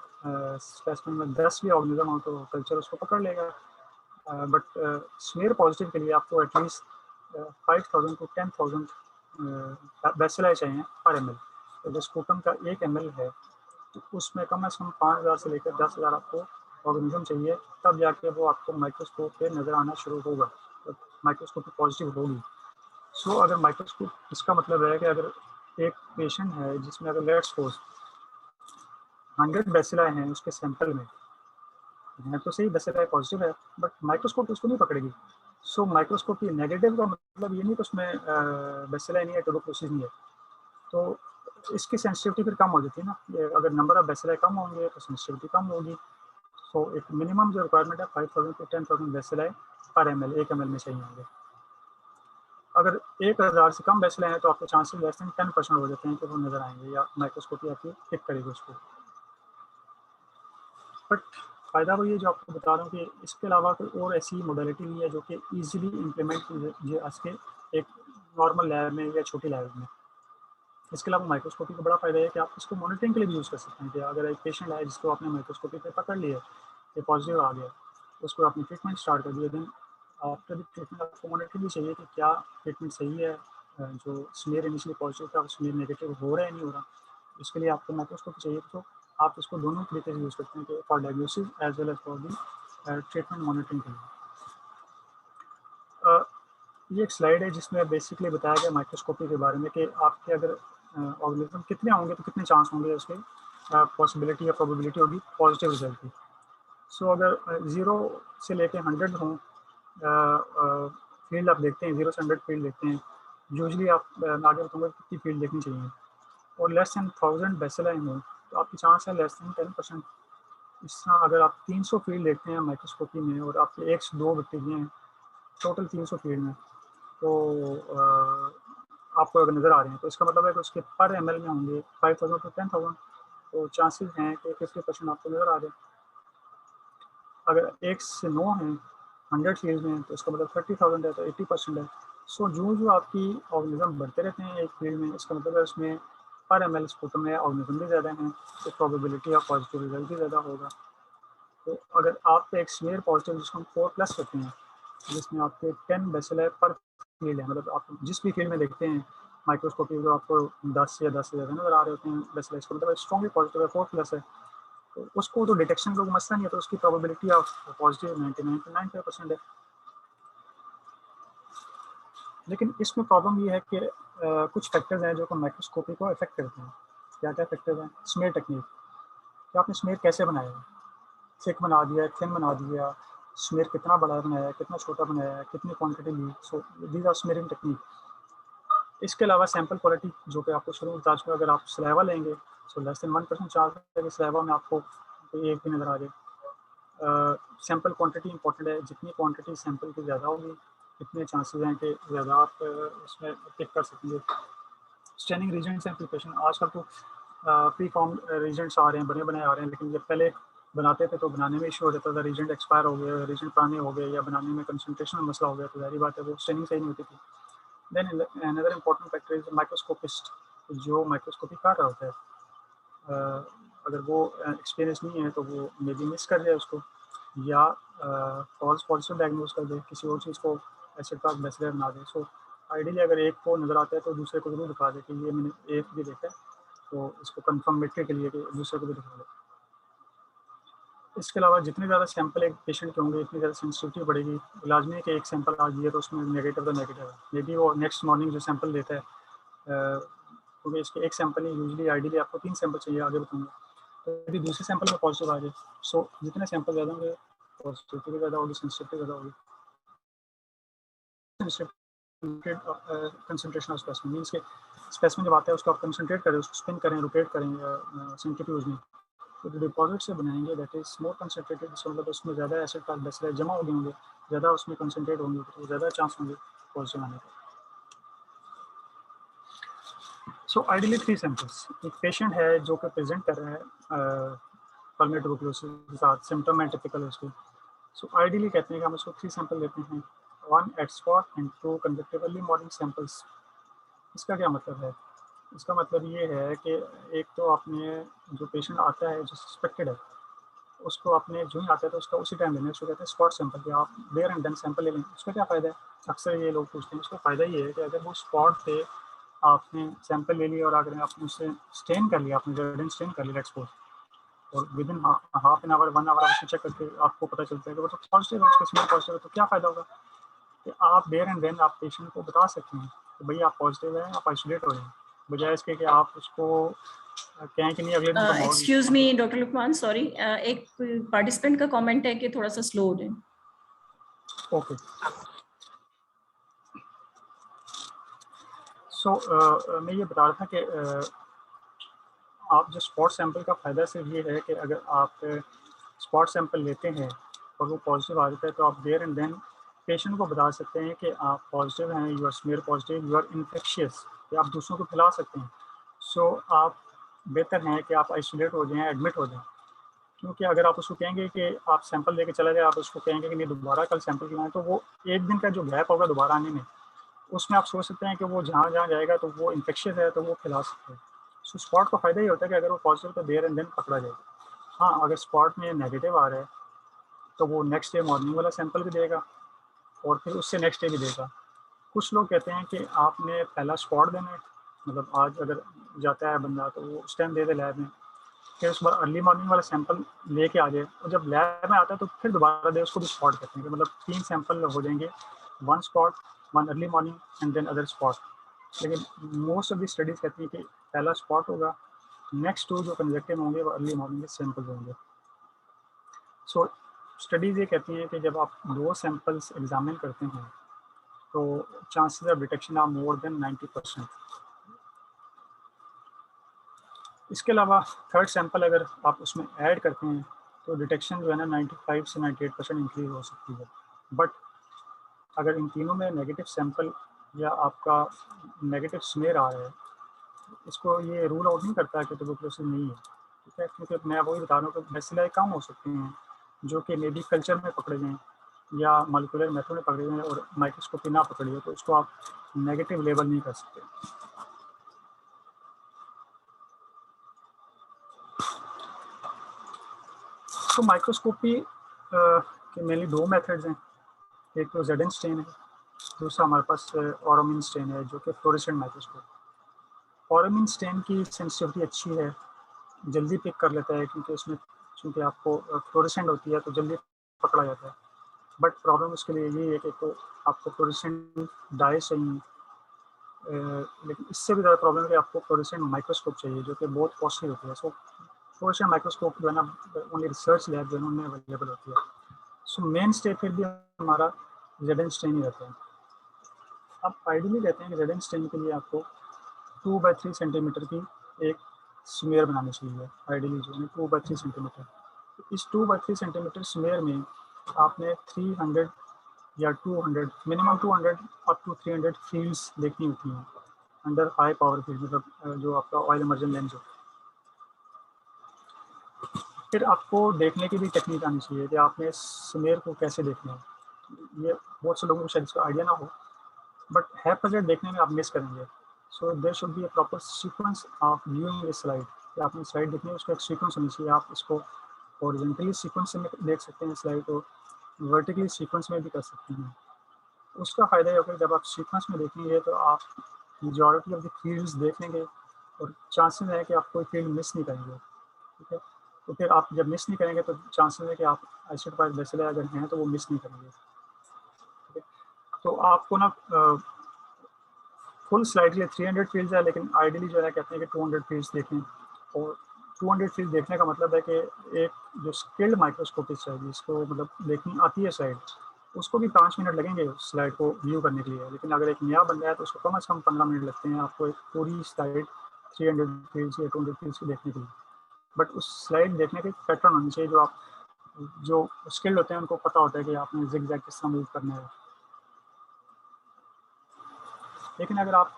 C: स्पेसिमेन में 10 भी ऑर्गेनिज्म हो तो कल्चर उसको पकड़ लेगा। बट स्मीयर पॉजिटिव के लिए आपको एटलीस्ट 5000 to 10,000 बेसिलाई चाहिए पर एम एल। तो जो स्पूटम का 1 ml है तो उसमें कम से कम 5000 से लेकर 10,000 आपको ऑर्गेनिज्म चाहिए, तब जाके वो आपको माइक्रोस्कोप पे नज़र आना शुरू होगा, तो माइक्रोस्कोप पे पॉजिटिव होगी। सो अगर माइक्रोस्कोप, इसका मतलब है कि अगर एक पेशेंट है जिसमें अगर लेट्स सपोज 100 बेसिलाई हैं उसके सैंपल में, है तो सही बेसिलाई पॉजिटिव है, बट माइक्रोस्कोप उसको नहीं पकड़ेगी। सो माइक्रोस्कोप ये नेगेटिव का मतलब ये नहीं कि उसमें बेसिलाई नहीं है, ट्यूबरकुलोसिस नहीं है, तो इसकी सेंसिटिविटी फिर कम हो जाती है ना। अगर नंबर ऑफ बेसिलाई कम होंगे तो सेंसिटिविटी कम होगी। सो एक मिनिमम जो रिक्वायरमेंट है 5000 to 10,000 बेसिलाई पर एम एल, 1 ml में चाहिए होंगे। अगर 1000 से कम बेसिलाई हैं तो आपके चांसेस लेस देन 10% हो जाते हैं कि वो नजर आएंगे या माइक्रोस्कोपी आपकी पिक करेगी उसको। बट फ़ायदा वही है जो आपको बता रहा हूँ कि इसके अलावा कोई और ऐसी मोडेलिटी नहीं है जो कि ईजिली इम्प्लीमेंट की जा सके एक नॉर्मल लैब में या छोटी लैब में। इसके अलावा माइक्रोस्कोपी का बड़ा फ़ायदा है कि आप इसको मॉनिटरिंग के लिए भी यूज़ कर सकते हैं कि अगर एक पेशेंट है जिसको आपने माइक्रोस्कोपी पे पकड़ लिया, ये पॉजिटिव आ गया, उसको आपने ट्रीटमेंट स्टार्ट कर दिया, देन आफ्टर द ट्रीटमेंट आपको मॉनिटरिंग भी चाहिए कि क्या ट्रीटमेंट सही है, जो स्मीयर इनिशियली पॉजिटिव था स्मीयर नेगेटिव हो रहा है नहीं हो रहा, इसके लिए आपको माइक्रोस्कोपी चाहिए। तो आप इसको दोनों तरीके से यूज़ करते हैं कि for diagnosis as well as for the treatment monitoring के लिए। ये एक स्लाइड है जिसमें बेसिकली बताया गया माइक्रोस्कोपी के बारे में कि आपके अगर ऑर्गेनिज्म कितने होंगे तो कितने चांस होंगे उसके पॉसिबिलिटी या प्रोबेबिलिटी होगी पॉजिटिव रिजल्ट की। सो अगर 0 से लेके 100 हों, फील्ड आप देखते हैं 0 से 100 फील्ड देखते हैं, यूजली आप आगे बताऊँगा कितनी फील्ड देखनी चाहिए, और लेस दैन 1000 बेसिलाई हों तो आपकी चांस है लेस दैन 10%। इस तरह अगर आप 300 फील्ड देखते हैं माइक्रोस्कोपी में और आपके 1 से 2 बैक्टीरिया हैं, टोटल 300 फील्ड में, तो आपको अगर नज़र आ रहे हैं तो इसका मतलब है कि उसके पर एम एल में होंगे 5000 to 10,000, तो चांसेस हैं कि 50% आपको नज़र आ जाए। अगर 1 से 9 हैं 100 फील्ड में तो इसका मतलब 30,000 है, तो 80% है। सो जो आपकी ऑर्गेनिज्म बढ़ते रहते हैं एक फील्ड में, इसका मतलब है उसमें पर एम एल स्पूटम में ऑर्गेनिज्म भी ज़्यादा हैं, तो प्रोबेबिलिटी ऑफ पॉजिटिव रिजल्ट भी ज़्यादा होगा। तो अगर आप एक स्मीयर पॉजिटिव जिसको हम 4+ करते हैं, जिसमें आपके 10 बेसिलाई पर फील्ड है, मतलब आप जिस भी फील्ड में देखते हैं माइक्रोस्कोपी जो आपको 10 या 10 से ज़्यादा नज़र आ रहे होते हैं बेसिलाई, इसका मतलब स्ट्रॉन्गली पॉजिटिव है, 4+ है, तो उसको तो डिटेक्शन का मसला नहीं है, तो उसकी प्रोबेबिलिटी ऑफ पॉजिटिव 99.95% है। लेकिन इसमें प्रॉब्लम ये है कि कुछ फैक्टर्स हैं जो कि माइक्रोस्कोपी को अफेक्ट करते हैं। क्या क्या फैक्टर्स हैं? स्मीयर टेक्निक, कि आपने स्मीयर कैसे बनाया है, थिक बना दिया, थिन बना दिया, स्मीयर कितना बड़ा बनाया है, कितना छोटा बनाया है, कितनी क्वांटिटी ली, so these are smearing technique. इसके अलावा सैंपल क्वालिटी, जो कि आपको शुरू में बता चुका, अगर आप सलाइवा लेंगे सो लेस देन 1% चांस है कि सलाइवा में आपको कोई एक भी नज़र आ जाए। सैंपल क्वांटिटी इंपॉर्टेंट है, जितनी क्वांटिटी सैंपल की ज़्यादा होगी इतने चांसेस हैं कि ज़्यादा आप उसमें पिक कर सकेंगे। स्टैनिंग रीजेंट्स हैं प्रिपरेशन, आजकल तो प्री फॉर्म रीजेंट्स आ रहे हैं, बने बनाए आ रहे हैं, लेकिन जब पहले बनाते थे तो बनाने में इशू हो जाता था, रीजेंट एक्सपायर हो गए, रीजेंट पुराने हो गए या बनाने में कंसंट्रेशन में मसला हो गया, तो जाहिर बात है वो स्टैनिंग सही नहीं होती थी। Then another important factor is microscopist, जो माइक्रोस्कोपी कर रहा होता है, अगर वो एक्सपीरियंस नहीं है तो वो मे बी मिस कर जाए उसको, या फॉल्स पॉजिटिव डायग्नोज कर दे, किसी और चीज़ को एसिड का बेसिलर बना दे। सो आइडियली अगर एक को नज़र आता है तो दूसरे को जरूर दिखा दे कि ये मैंने एक भी देखा है, तो इसको कंफर्मेटरी के लिए कि दूसरे को भी दिखा दे। इसके अलावा जितने ज़्यादा सैंपल एक पेशेंट के होंगे इतनी ज़्यादा सेंसिटिविटी बढ़ेगी। लाजमी है कि एक सैंपल आज दिया तो उसमें नेगेटिव तो नेगेटिव है, मे बी वो नेक्स्ट मॉर्निंग जो सैंपल देता है, क्योंकि इसके एक सैंपल ही यूजली आइडियली आपको 3 सैंपल चाहिए, आगे बताऊँगा, तो यदि दूसरे सैंपल में पॉजिटिव आ जाए, सो जितने सैंपल ज़्यादा होंगे पॉजिटिविटी ज़्यादा होगी, सेंसिटिविटी ज़्यादा होगी। कंसंट्रेशन ऑफ स्पेसिमेन मींस के स्पेसिमेन जब आता है उसको आप कंसंट्रेट करें, उसको स्पिन करें, रोटेट करें सेंट्रीफ्यूज में, तो जो डिपॉजिट से बनाएंगे दैट इज मोर कंसंट्रेटेड, इसका मतलब उसमें ज़्यादा एसिड का बेसिलर जमा हो गए होंगे, ज़्यादा उसमें कंसनट्रेट होंगे तो ज़्यादा चांस होंगे पॉजिटिव आने का। सो आइडियली 3 सैंपल्स, एक पेशेंट है जो कि प्रेजेंट कर रहा है पल्मोनरी ट्यूबरकुलोसिस के साथ, सिम्टम है टिपिकल उसके। सो आइडियली कहते हैं कि हम उसको 3 सैंपल लेते हैं, 1 at spot and 2 conductive early morning samples. इसका क्या मतलब है? इसका मतलब ये है कि एक तो आपने जो पेशेंट आता है जो सस्पेक्टेड है उसको आपने जो ही आता है तो उसका उसी टाइम लेना है, उसको कहते हैं स्पॉट सैंपल, कि आप देयर एंड देन सैंपल ले लें। उसका क्या फ़ायदा है? अक्सर ये लोग पूछते हैं, उसका फ़ायदा ये है कि अगर वो स्पॉट पे आपने सैंपल ले लिया और अगर आपने उससे स्टेन कर लिया, आपने रेडिन स्टेन कर लिया एक्सपोज, और within half an hour 1 hour आप चेक करके आपको पता चलता है कि वो तो पॉजिटिव है, उसका स्मेल पॉजिटिव है, तो क्या फ़ायदा होगा कि आप देयर एंड देन आप पेशेंट को बता सकते हैं कि भैया आप पॉजिटिव है, आप आइसोलेट हो जाए, बजाय इसके कि आप उसको कहें कि नहीं अगले दिन तो
B: excuse me doctor Luqman, sorry, एक पार्टिसिपेंट का कमेंट है कि थोड़ा सा स्लो हो जाए।
C: ओके। सो मैं ये बता रहा था कि आप जो स्पॉट सैंपल का फ़ायदा सिर्फ ये है कि अगर आप स्पॉट सैंपल लेते हैं और वो पॉजिटिव आ जाता है तो आप देयर एंड देन पेशेंट को बता सकते हैं कि आप पॉजिटिव हैं, you are smear positive, you are infectious, कि आप दूसरों को फैला सकते हैं। सो आप बेहतर हैं कि आप आइसोलेट हो जाएँ, एडमिट हो जाएँ, क्योंकि अगर आप उसको कहेंगे कि आप सैंपल लेके चला जाए, आप उसको कहेंगे कि नहीं दोबारा कल सैंपल लाएँ, तो वो एक दिन का जो गैप होगा दोबारा आने में, उसमें आप सोच सकते हैं कि वो जहाँ जहाँ जाएगा तो वो इन्फेक्शियस है तो वो फैला सकता है। सो स्पॉट का फ़ायदा ये होता है कि अगर वो पॉजिटिव तो देयर एंड देन पकड़ा जाए। हाँ, अगर स्पॉट में नेगेटिव आ रहा है तो वो नेक्स्ट डे मॉर्निंग वाला सैंपल भी देगा और फिर उससे नेक्स्ट डे भी देगा। कुछ लोग कहते हैं कि आपने पहला स्पॉट देना है, मतलब आज अगर जाता है बंदा तो वो उस टाइम दे दे लैब में, फिर उसके बाद अर्ली मॉर्निंग वाला सैंपल लेके आ जाए, और जब लैब में आता है तो फिर दोबारा दे, उसको भी स्पॉट कहते हैं कि मतलब 3 सैंपल हो जाएंगे, 1 spot, 1 early morning and then other spot. लेकिन मोस्ट ऑफ द स्टडीज़ कहती हैं कि पहला स्पॉट होगा, नेक्स्ट 2 जो कंजक्टिव होंगे वो अर्ली मॉर्निंग के सैंपल होंगे। सो स्टडीज़ ये कहती हैं कि जब आप 2 सैंपल्स एग्जामिन करते हैं तो chances of detection are more than 90%। इसके अलावा थर्ड सैंपल अगर आप उसमें ऐड करते हैं तो डिटेक्शन जो है ना 95 से 98% इंक्रीज हो सकती है। बट अगर इन तीनों में नेगेटिव सैंपल या आपका नेगेटिव स्मेयर आ रहा है, इसको ये रूल आउट नहीं करता कि ट्यूबरकुलोसिस नहीं है, ठीक है, क्योंकि मैं वही बता रहा हूँ कि बैसिलाई कम हो सकते हैं जो कि मे बी कल्चर में पकड़े जाएँ या मॉलिक्यूलर मेथड में पकड़े जाएँ और माइक्रोस्कोपी ना पकड़ी हो, तो इसको आप नेगेटिव लेबल नहीं कर सकते। तो माइक्रोस्कोपी के मेनली 2 मेथड्स हैं, एक तो ज़ेडन स्टेन है, दूसरा हमारे पास ऑरोमिन स्टेन है जो कि फ्लोरेसेंट माइक्रोस्कोप। ऑरोमिन स्टेन की सेंसिटिविटी अच्छी है, जल्दी पिक कर लेता है क्योंकि उसमें चूँकि आपको फ्लोरेसेंट होती है तो जल्दी पकड़ा जाता है। बट प्रॉब्लम उसके लिए यही है कि तो आपको फ्लोरेसेंट डाई चाहिए, लेकिन इससे भी ज़्यादा प्रॉब्लम है कि आपको फ्लोरेसेंट माइक्रोस्कोप चाहिए जो कि बहुत कॉस्टली होती है। सो फ्लोरेसेंट माइक्रोस्कोप जो है ना ओनली रिसर्च लैब जो है उनमें अवेलेबल होती है। सो मेन स्टे फिर भी हमारा ज़ेडन स्टेन ही रहता है। अब आइडियली कहते हैं कि ज़ेडन स्टेन के लिए आपको 2 बाई 3 सेंटीमीटर की एक स्मेयर बनानी चाहिए, आइडियली जो है 2 बाई 3 सेंटीमीटर। इस 2 बाई 3 सेंटीमीटर स्मेयर में आपने 300 या 200 मिनिमम 200 अप टू 300 फील्ड्स देखनी होती हैं अंडर हाई पावर फील्ड, मतलब जो आपका ऑयल इमर्जन लेंस हो। फिर आपको देखने की भी टेक्निक आनी चाहिए कि आपने स्मेयर को कैसे देखना है। ये बहुत से लोगों को शायद इसका आइडिया ना हो, बट है बजट देखने में आप मिस करेंगे। So there should be a proper sequence of viewing a slide, कि आपने स्लाइड देखनी है उसका एक सीक्वेंस होनी चाहिए। आप इसको हॉरिजॉन्टली सीक्वेंस में देख सकते हैं स्लाइड को, वर्टिकली सीक्वेंस में भी कर सकते हैं। उसका फ़ायदा ये होगा जब आप सीक्वेंस में देखेंगे तो आप मेजॉरिटी ऑफ द फील्ड्स देख लेंगे और चांसेस है कि आप कोई फील्ड मिस नहीं करेंगे, ठीक है। तो फिर आप जब मिस नहीं करेंगे तो चांसेस है कि आप आइसोट पास बैसिलर अगर हैं तो वो मिस नहीं करेंगे, ठीक है। तो आपको ना फुल स्लाइड के लिए 300 फील्ड्स है, लेकिन आइडियली जो है कहते हैं कि 200 फील्ड्स देखें। और 200 फील्ड देखने का मतलब है कि एक जो स्किल्ड माइक्रोस्कोपिस्ट है जिसको मतलब देखनी आती है स्लाइड, उसको भी 5 मिनट लगेंगे उस स्लाइड को व्यू करने के लिए। लेकिन अगर एक नया बंदा है तो उसको कम से कम 15 मिनट लगते हैं आपको एक पूरी स्लाइड 300 फील्ड्स या 200 फील्ड्स को देखने के लिए। बट उस स्लाइड देखने के पैटर्न होनी चाहिए जो आप जो स्किल्ड होते हैं उनको पता होता है कि आपने जिग जैग किस तरह मूव करना है। लेकिन अगर आप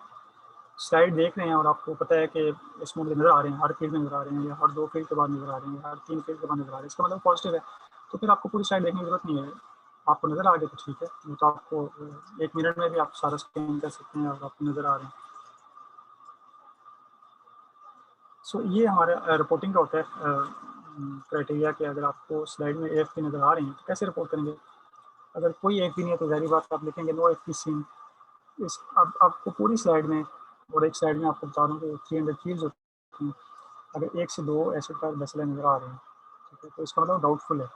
C: स्लाइड देख रहे हैं और आपको पता है कि इसमें नज़र आ रहे हैं, हर फील्ड में नज़र आ रहे हैं, या हर 2 फील्ड के बाद नज़र आ रहे हैं, या हर 3 फील्ड के बाद नज़र आ रहे हैं, इसका मतलब पॉजिटिव है। तो फिर आपको पूरी स्लाइड देखने की ज़रूरत नहीं है। आपको नज़र आ गया तो ठीक है, नहीं तो आपको 1 मिनट में भी आप सारा स्कैन कर सकते हैं और आपको नज़र आ रहे हैं। सो ये हमारा रिपोर्टिंग का होता है क्राइटेरिया कि अगर आपको स्लाइड में AFP नज़र आ रहे हैं तो कैसे रिपोर्ट करेंगे। अगर कोई AFP नहीं है तो ज़ाहिर बात आप लिखेंगे नो AFP सीन। इस अब आपको पूरी स्लाइड में, और एक स्लाइड में आपको बता दूँ कि 300 फील्ड्स होती हैं। अगर 1 से 2 एसिड का बेसिला नज़र आ रहे हैं, ठीक है, तो इसका मतलब डाउटफुल है,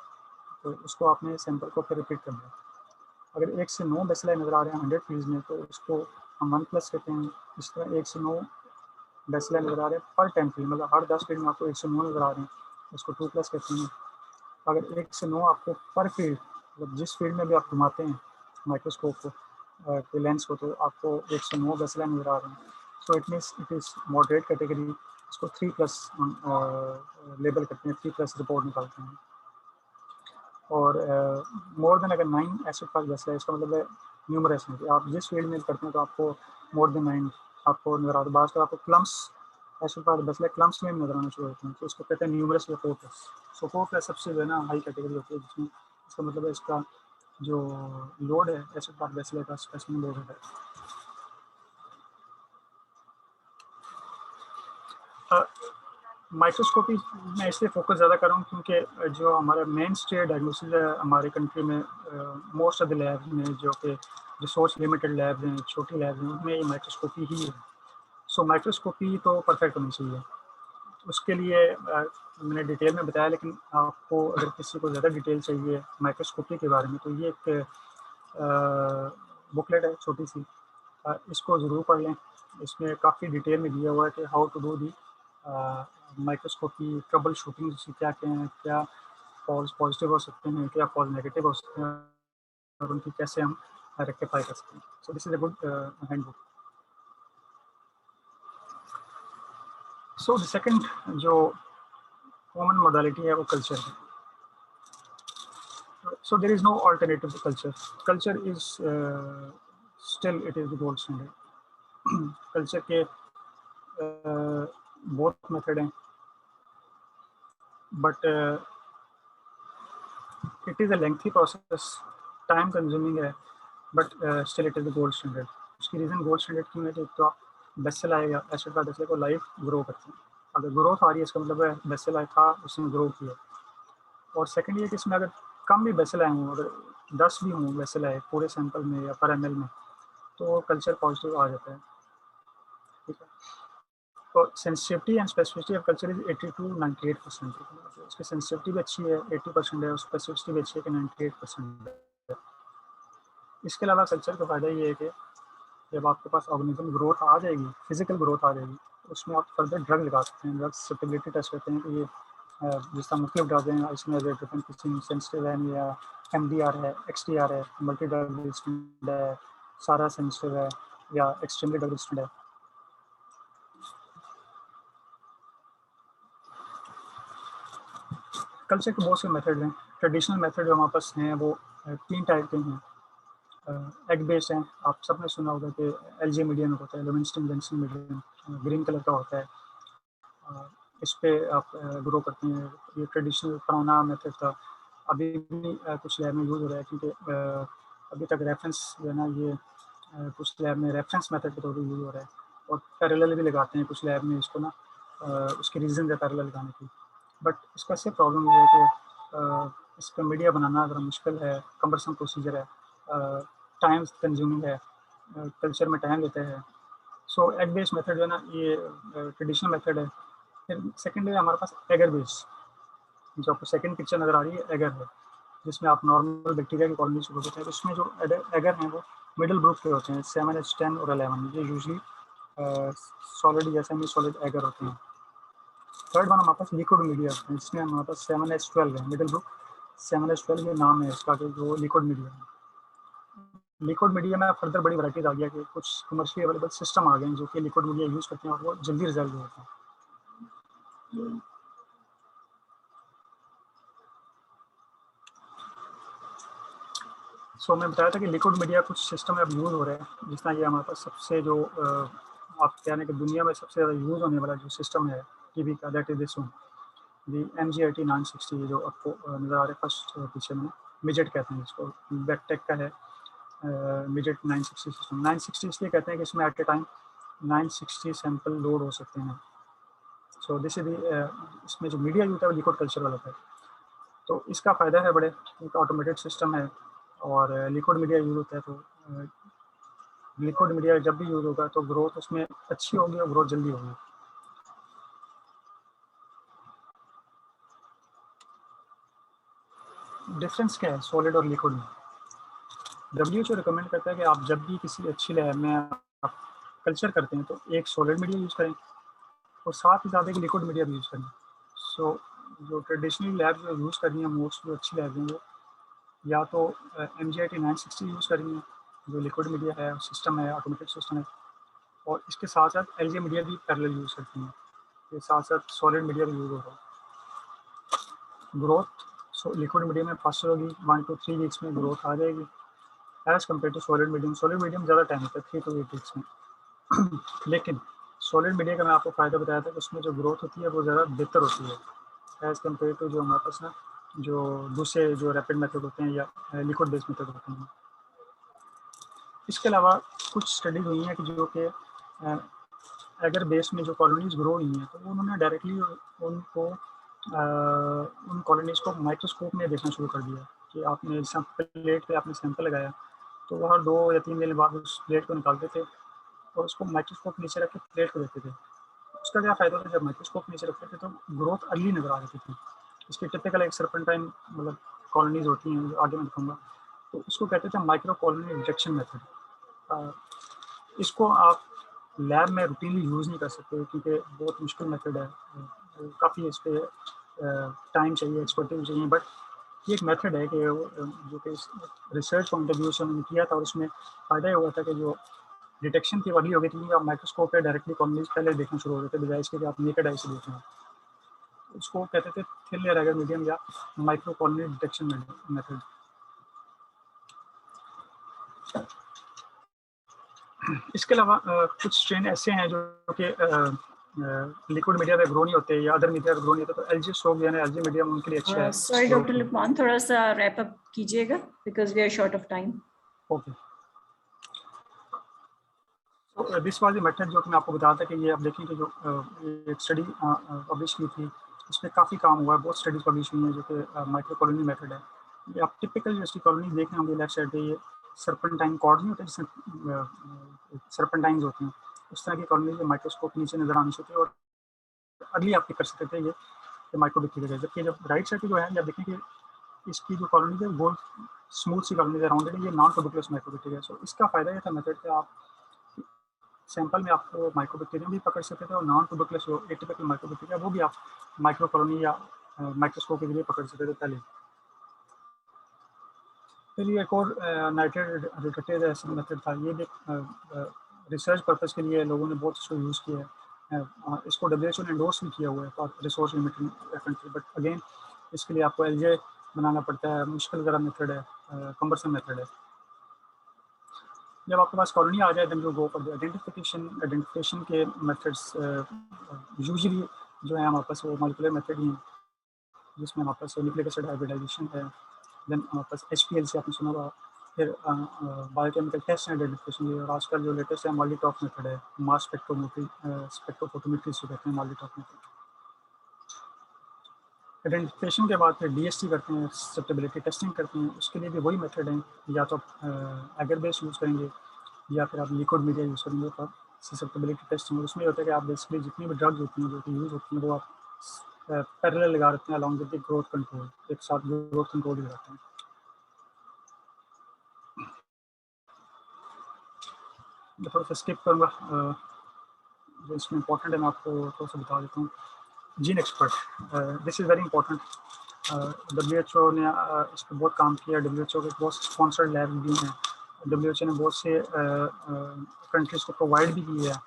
C: तो उसको आपने सैंपल को फिर रिपीट करना है। अगर 1 से 9 बेसिला नज़र आ रहे हैं 100 फील्ड्स में, तो उसको हम 1+ कहते हैं। इस तरह 1 से 9 बेसिला नज़र आ रहे हैं पर 10 फील्ड, मतलब हर 10 फील्ड में आपको 1 से 9 नज़र आ रहे हैं, उसको 2+ कहते हैं। अगर 1 से 9 आपको पर फील्ड, मतलब जिस फील्ड में भी आप घुमाते हैं माइक्रोस्कोप को के लेंस को, तो आपको 1 से 9 बेसिला नज़र आ रहे हैं। So it means it is moderate category. इसको 3+ लेबल करते हैं, 3+ रिपोर्ट निकालते हैं। और मोर देन अगर 9 एसिड पास बेसिला, इसका मतलब है न्यूमरस है कि आप जिस फील्ड में करते हैं तो आपको मोर देन 9 आपको नज़र आता है। बात आपको क्लम्स एसिड पास बेसिला क्लम्स में नज़र आना शुरू होते हैं, तो इसको कहते हैं न्यूमरस या 4+। सो 4+ सबसे जो है ना हाई कैटेगरी होती है, जिसमें इसका मतलब है इसका जो लोड है एसिड पास बेसिला का स्पेसिमेन लोड है। माइक्रोस्कोपी मैं इसलिए फोकस ज़्यादा कर रहा हूँ क्योंकि जो हमारा मेन स्टेट डायग्नोसिस है हमारे कंट्री में, मोस्ट ऑफ द लैब में जो कि रिसोर्स लिमिटेड लैब हैं, छोटी लैब हैं, उनमें ये माइक्रोस्कोपी ही है। सो माइक्रोस्कोपी तो परफेक्ट होनी चाहिए। उसके लिए मैंने डिटेल में बताया, लेकिन आपको अगर किसी को ज़्यादा डिटेल चाहिए माइक्रोस्कोपी के बारे में, तो ये एक बुकलेट है छोटी सी, इसको ज़रूर पढ़ लें। इसमें काफ़ी डिटेल में दिया हुआ है कि how to do the microscopy, troubleshooting जिसे क्या हैं, क्या फॉल्स पॉजिटिव हो सकते हैं, क्या फॉल्स नेगेटिव हो सकते हैं, और उनकी कैसे हम रेक्टिफाई कर सकते हैं। So this is a good handbook. So the second जो कॉमन मोडालिटी है वो कल्चर है। So there is no alternative to culture. Culture is still it is the gold standard. Culture के बहुत मेथड हैं, but it is a lengthy process, time consuming है, but still it is the gold standard. उसकी reason gold standard क्यों है कि तो आप बेसल आएगा एसिड का बेसल को लाइफ ग्रो करते हैं। अगर ग्रोथ आ रही है इसका मतलब है बेसल आया था उसने ग्रो किया। और सेकेंड ये कि इसमें अगर कम भी बेसल आए हों, अगर 10 भी हों बेसल आए पूरे सैंपल में या पर ml में, तो कल्चर पॉजिटिव आ जाता है। ठीक है, तो sensitivity and specificity of culture is 80 to 98%। उसकी सेंसिटिविटी भी अच्छी है 80% है, स्पेसिफिसिटी भी अच्छी है कि 98% है। इसके अलावा कल्चर का फ़ायदा ये है कि जब आपके पास ऑर्गेनिज्म ग्रोथ आ जाएगी, फिजिकल ग्रोथ आ जाएगी, उसमें आप फर्दर ड्रग लगा सकते हैं। ड्रग सटेबिलिटी टेस्ट करते हैं कि ये जिस तरह मुख्तलिफ ड्रग हैं, इसमें डिफरेंट सेंसिटिव है या MDR है, XDR है, मल्टी ड्रग रेजिस्टेंट है, सारा सेंसिटिव है या एक्सट्रीमली ड्रग रेजिस्टेंट है। कल्चर के बहुत से मेथड हैं। ट्रेडिशनल मेथड जो हमारे पास हैं वो 3 टाइप के हैं। एग बेस्ड हैं, आप सबने सुना होगा कि LG मीडियम होता है, Livingstone junction medium, green colour का होता है। इस पे आप ग्रो करते हैं। ये ट्रेडिशनल पुराना मेथड था, अभी भी कुछ लैब में यूज़ हो रहा है, क्योंकि अभी तक रेफरेंस जो है ना ये कुछ लैब में रेफरेंस मेथड के तौर पर यूज़ हो रहा है, और पैरेलल भी लगाते हैं कुछ लैब में इसको ना, उसकी रीज़न है पैरेलल लगाने की। बट इसका से प्रॉब्लम ये है कि इसका मीडिया बनाना ज़रा मुश्किल है, कम्बरसम प्रोसीजर है, टाइम कंज्यूमिंग है, कल्चर में टाइम लेता है। सो एग बेस्ड मेथड जो है ना ये ट्रेडिशनल मेथड है। फिर सेकेंड है हमारे पास एगर बेस्ड। जो आपको सेकेंड पिक्चर नज़र आ रही है एगर है, जिसमें आप नॉर्मल बैक्टीरिया की कॉलोनी शुरू होते हैं। तो इसमें जो एगर हैं वो मिडिल ग्रुप के होते हैं, 7, 10 और 11। ये यूजली सॉलिड या सेमी सॉलिड एगर होते हैं। थर्ड वन हमारे पास लिक्विड मीडिया है, जिसमें हमारे पास 7H12 है, मिडिल ग्रुप 7H12 ये नाम है इसका, कि जो लिक्विड मीडिया है। लिक्विड मीडिया में फर्दर बड़ी वैराइटीज आ गया कि कुछ कमर्शियली अवेलेबल सिस्टम आ गए हैं जो कि लिक्विड मीडिया यूज़ करते हैं और वो जल्दी रिजल्ट देते हैं। सो मैं बताया था कि लिक्विड मीडिया कुछ सिस्टम अब यूज़ हो रहे हैं, जिस तरह ये हमारे पास सबसे जो आप कहने कि दुनिया में सबसे ज़्यादा यूज़ होने वाला जो सिस्टम है टीवी का, that is this one, the MGRT 960, जो आपको नज़र आ रहा है फर्स्ट पीछे में, मिजेट कहते हैं इसको, बैकटेक का है मिजेट 960 सिस्टम। 960 इसलिए कहते हैं कि इसमें at a time 960 sample load हो सकते हैं। सो दिस इज इसमें जो मीडिया यूज है वो लिक्विड कल्चर वाला है, तो इसका फ़ायदा है बड़े, एक ऑटोमेटेड सिस्टम है और लिक्विड मीडिया यूज होता है। तो लिक्विड मीडिया जब भी यूज होगा तो ग्रोथ उसमें अच्छी होगी और ग्रोथ जल्दी होगी। डिफरेंस क्या है सॉलिड और लिक्विड में? WHO रिकमेंड करता है कि आप जब भी किसी अच्छी लैब में आप कल्चर करते हैं तो एक सॉलिड मीडिया यूज़ करें और साथ ही साथ एक लिक्विड मीडिया भी यूज़ करें। सो जो ट्रेडिशनल लैब जो यूज़ कर रही हैं मोस्ट जो अच्छी लैब हैं वो या तो MGRT 960 यूज़ कर रही हैं, जो लिक्विड मीडिया है, सिस्टम है, ऑटोमेटिक सिस्टम है, और इसके साथ साथ LJ मीडिया भी पैरेलल यूज़ करती हैं, ये साथ साथ सॉलिड मीडिया भी यूज़ हो रहा है। ग्रोथ लिक्विड मीडिया में फास्टर होगी, 1 to 3 वीक्स में ग्रोथ आ जाएगी as compare to solid medium. Solid medium ज़्यादा टाइम होता है, 3 to 8 वीक्स में लेकिन सॉलिड मीडिया का मैं आपको फ़ायदा बताया था कि उसमें जो ग्रोथ होती है वो ज़्यादा बेहतर होती है एज़ कम्पेयर टू जो हमारे पास ना जो दूसरे जो रैपिड मेथड होते हैं या लिक्विड बेस्ड मेथड होते हैं। इसके अलावा कुछ स्टडीज हुई हैं कि जो कि अगर बेस में जो कॉलोनीज ग्रो हुई हैं तो उन्होंने डायरेक्टली उनको उन कॉलोनीज को माइक्रोस्कोप में देखना शुरू कर दिया कि आपने प्लेट पे आपने सैंपल लगाया तो वहाँ 2 या 3 दिन बाद उस प्लेट को निकालते थे और उसको माइक्रोस्कोप नीचे रख के प्लेट को देखते थे। उसका क्या फ़ायदा था, जब माइक्रोस्कोप नीचे रखते थे तो ग्रोथ अर्ली नज़र आ जाती थी। इसकी टिपिकल एक सर्पेंटाइन मतलब कॉलोनीज होती हैं, आगे मैं दिखाऊंगा, तो उसको कहते थे माइक्रो कॉलोनी डिटेक्शन मेथड। इसको आप लैब में रूटीनली यूज़ नहीं कर सकते क्योंकि बहुत मुश्किल मेथड है, काफ़ी इस पर टाइम चाहिए, एक्सपर्टीज चाहिए, बट ये एक मेथड है कि जो कि रिसर्च पॉइंट ऑफ व्यू से उन्होंने किया था और उसमें फ़ायदा ये हुआ था कि जो डिटेक्शन की वाली हो गई थी, आप माइक्रोस्कोप पे डायरेक्टली कॉलोनीज पहले देखना शुरू हो गए थे बजाय इसके कि आप नेकेड आई से देख रहे हैं। उसको कहते थे थिन लेयर एगर मीडियम या माइक्रो कॉलोनी डिटेक्शन मेथड। इसके अलावा कुछ स्ट्रेन ऐसे हैं जो कि लिक्विड मीडिया में ग्रो नहीं होते या अदर मीडिया में ग्रो नहीं होते, तो एलजी स्टोक यानी एलजी मीडियम उनके लिए अच्छा है।
B: सॉरी डॉक्टर लुकमान, थोड़ा सा रैप अप कीजिएगा because we are short of time.
C: Okay, तो दिस वाज द मेथड जो कि मैं आपको बता था कि ये आप देखें कि जो एक स्टडी पब्लिश की थी उसमें काफ़ी काम हुआ है, बहुत स्टडीज पब्लिश हुई हैं जो कि माइक्रो कॉलोनी मेथड है। ये आप टिपिकल यूनिवर्सिटी कॉलोनी देख रहे होंगे लेफ्ट साइड पे, ये सर्पेंटाइन कॉर्ड नहीं होते जिसमें सर्पेंटाइन्स होते हैं, उस तरह की कॉलोनी माइक्रोस्कोप नीचे नजर आनी चाहिए और अगली आप कर सकते थे ये माइक्रो बैक्टीरिया। जबकि जब राइट साइड पे जो है आप देखें कि इसकी जो कॉलोनी है गोल स्मूथ सी कॉलोनी अराउंड है, ये नॉन ट्यूबरकुलस माइक्रो बैक्टीरिया। सो इसका फ़ायदा ये था मेथड का, आप सैंपल में आपको माइक्रो बैक्टीरिया भी पकड़ सकते थे और नॉन ट्यूबरकुलस जो एटिपिकल माइक्रो बैक्टीरिया वो भी आप माइक्रो कॉलोनी या माइक्रोस्कोप के जरिए पकड़ सकते थे पहले। फिर ये एक और नाइट्रेट डिटेक्टेड ऐसा मेथड था, ये भी रिसर्च पर्पस के लिए लोगों ने बहुत इसको यूज़ किया है। इसको WHO ने एंडोर्स भी किया हुआ है for resource limited country, but again इसके लिए आपको LJ बनाना पड़ता है, मुश्किल ज़रा मेथड है, कम्बरसम मेथड है। जब आपके पास कॉलोनी आ जाए then you go for the identification के मेथड्स यूजुअली जो है हमारे पास वो मॉलिक्यूलर मेथड ही हैं, जिसमें हमारे पास न्यूक्लिक एसिड हाइब्रिडाइजेशन है, देन हमारे पास HPLC आपने सुना होगा, फिर बायोकेमिकल टेस्ट आइडेंटिफिकेशन और आजकल जो लेटेस्ट है मॉलिटॉप मेथड है, मास स्पेक्ट्रोमेट्री स्पेक्ट्रोफोटोमेट्री से कहते हैं मॉलिटॉप मेथड। आइडेंटिफिकेशन के बाद फिर DST करते हैं, ससेप्टेबिलिटी टेस्टिंग करते हैं, उसके लिए भी वही मेथड है, या तो आप एगर बेस यूज़ करेंगे या फिर आप लिक्विड मीडिया यूज़ करेंगे फॉर ससेप्टेबिलिटी टेस्टिंग। उसमें होता है कि आप बेसिकली जितनी भी ड्रग्स होती हैं जो कि यूज़ होती हैं वो आप पैरेलल लगा रखते हैं अलॉन्ग विद ग्रोथ कंट्रोल, एक साथ ग्रोथ कंट्रोल लगाते हैं। मैं थोड़ा सा स्किप करूँगा, जो इसमें इंपॉर्टेंट है मैं आपको थोड़ा सा बता देता हूँ। Gene expert, this is very important. WHO ने इस पर बहुत काम किया, WHO के बहुत स्पॉन्सर्ड लैब भी हैं, WHO ने बहुत से कंट्रीज़ को प्रोवाइड भी किया है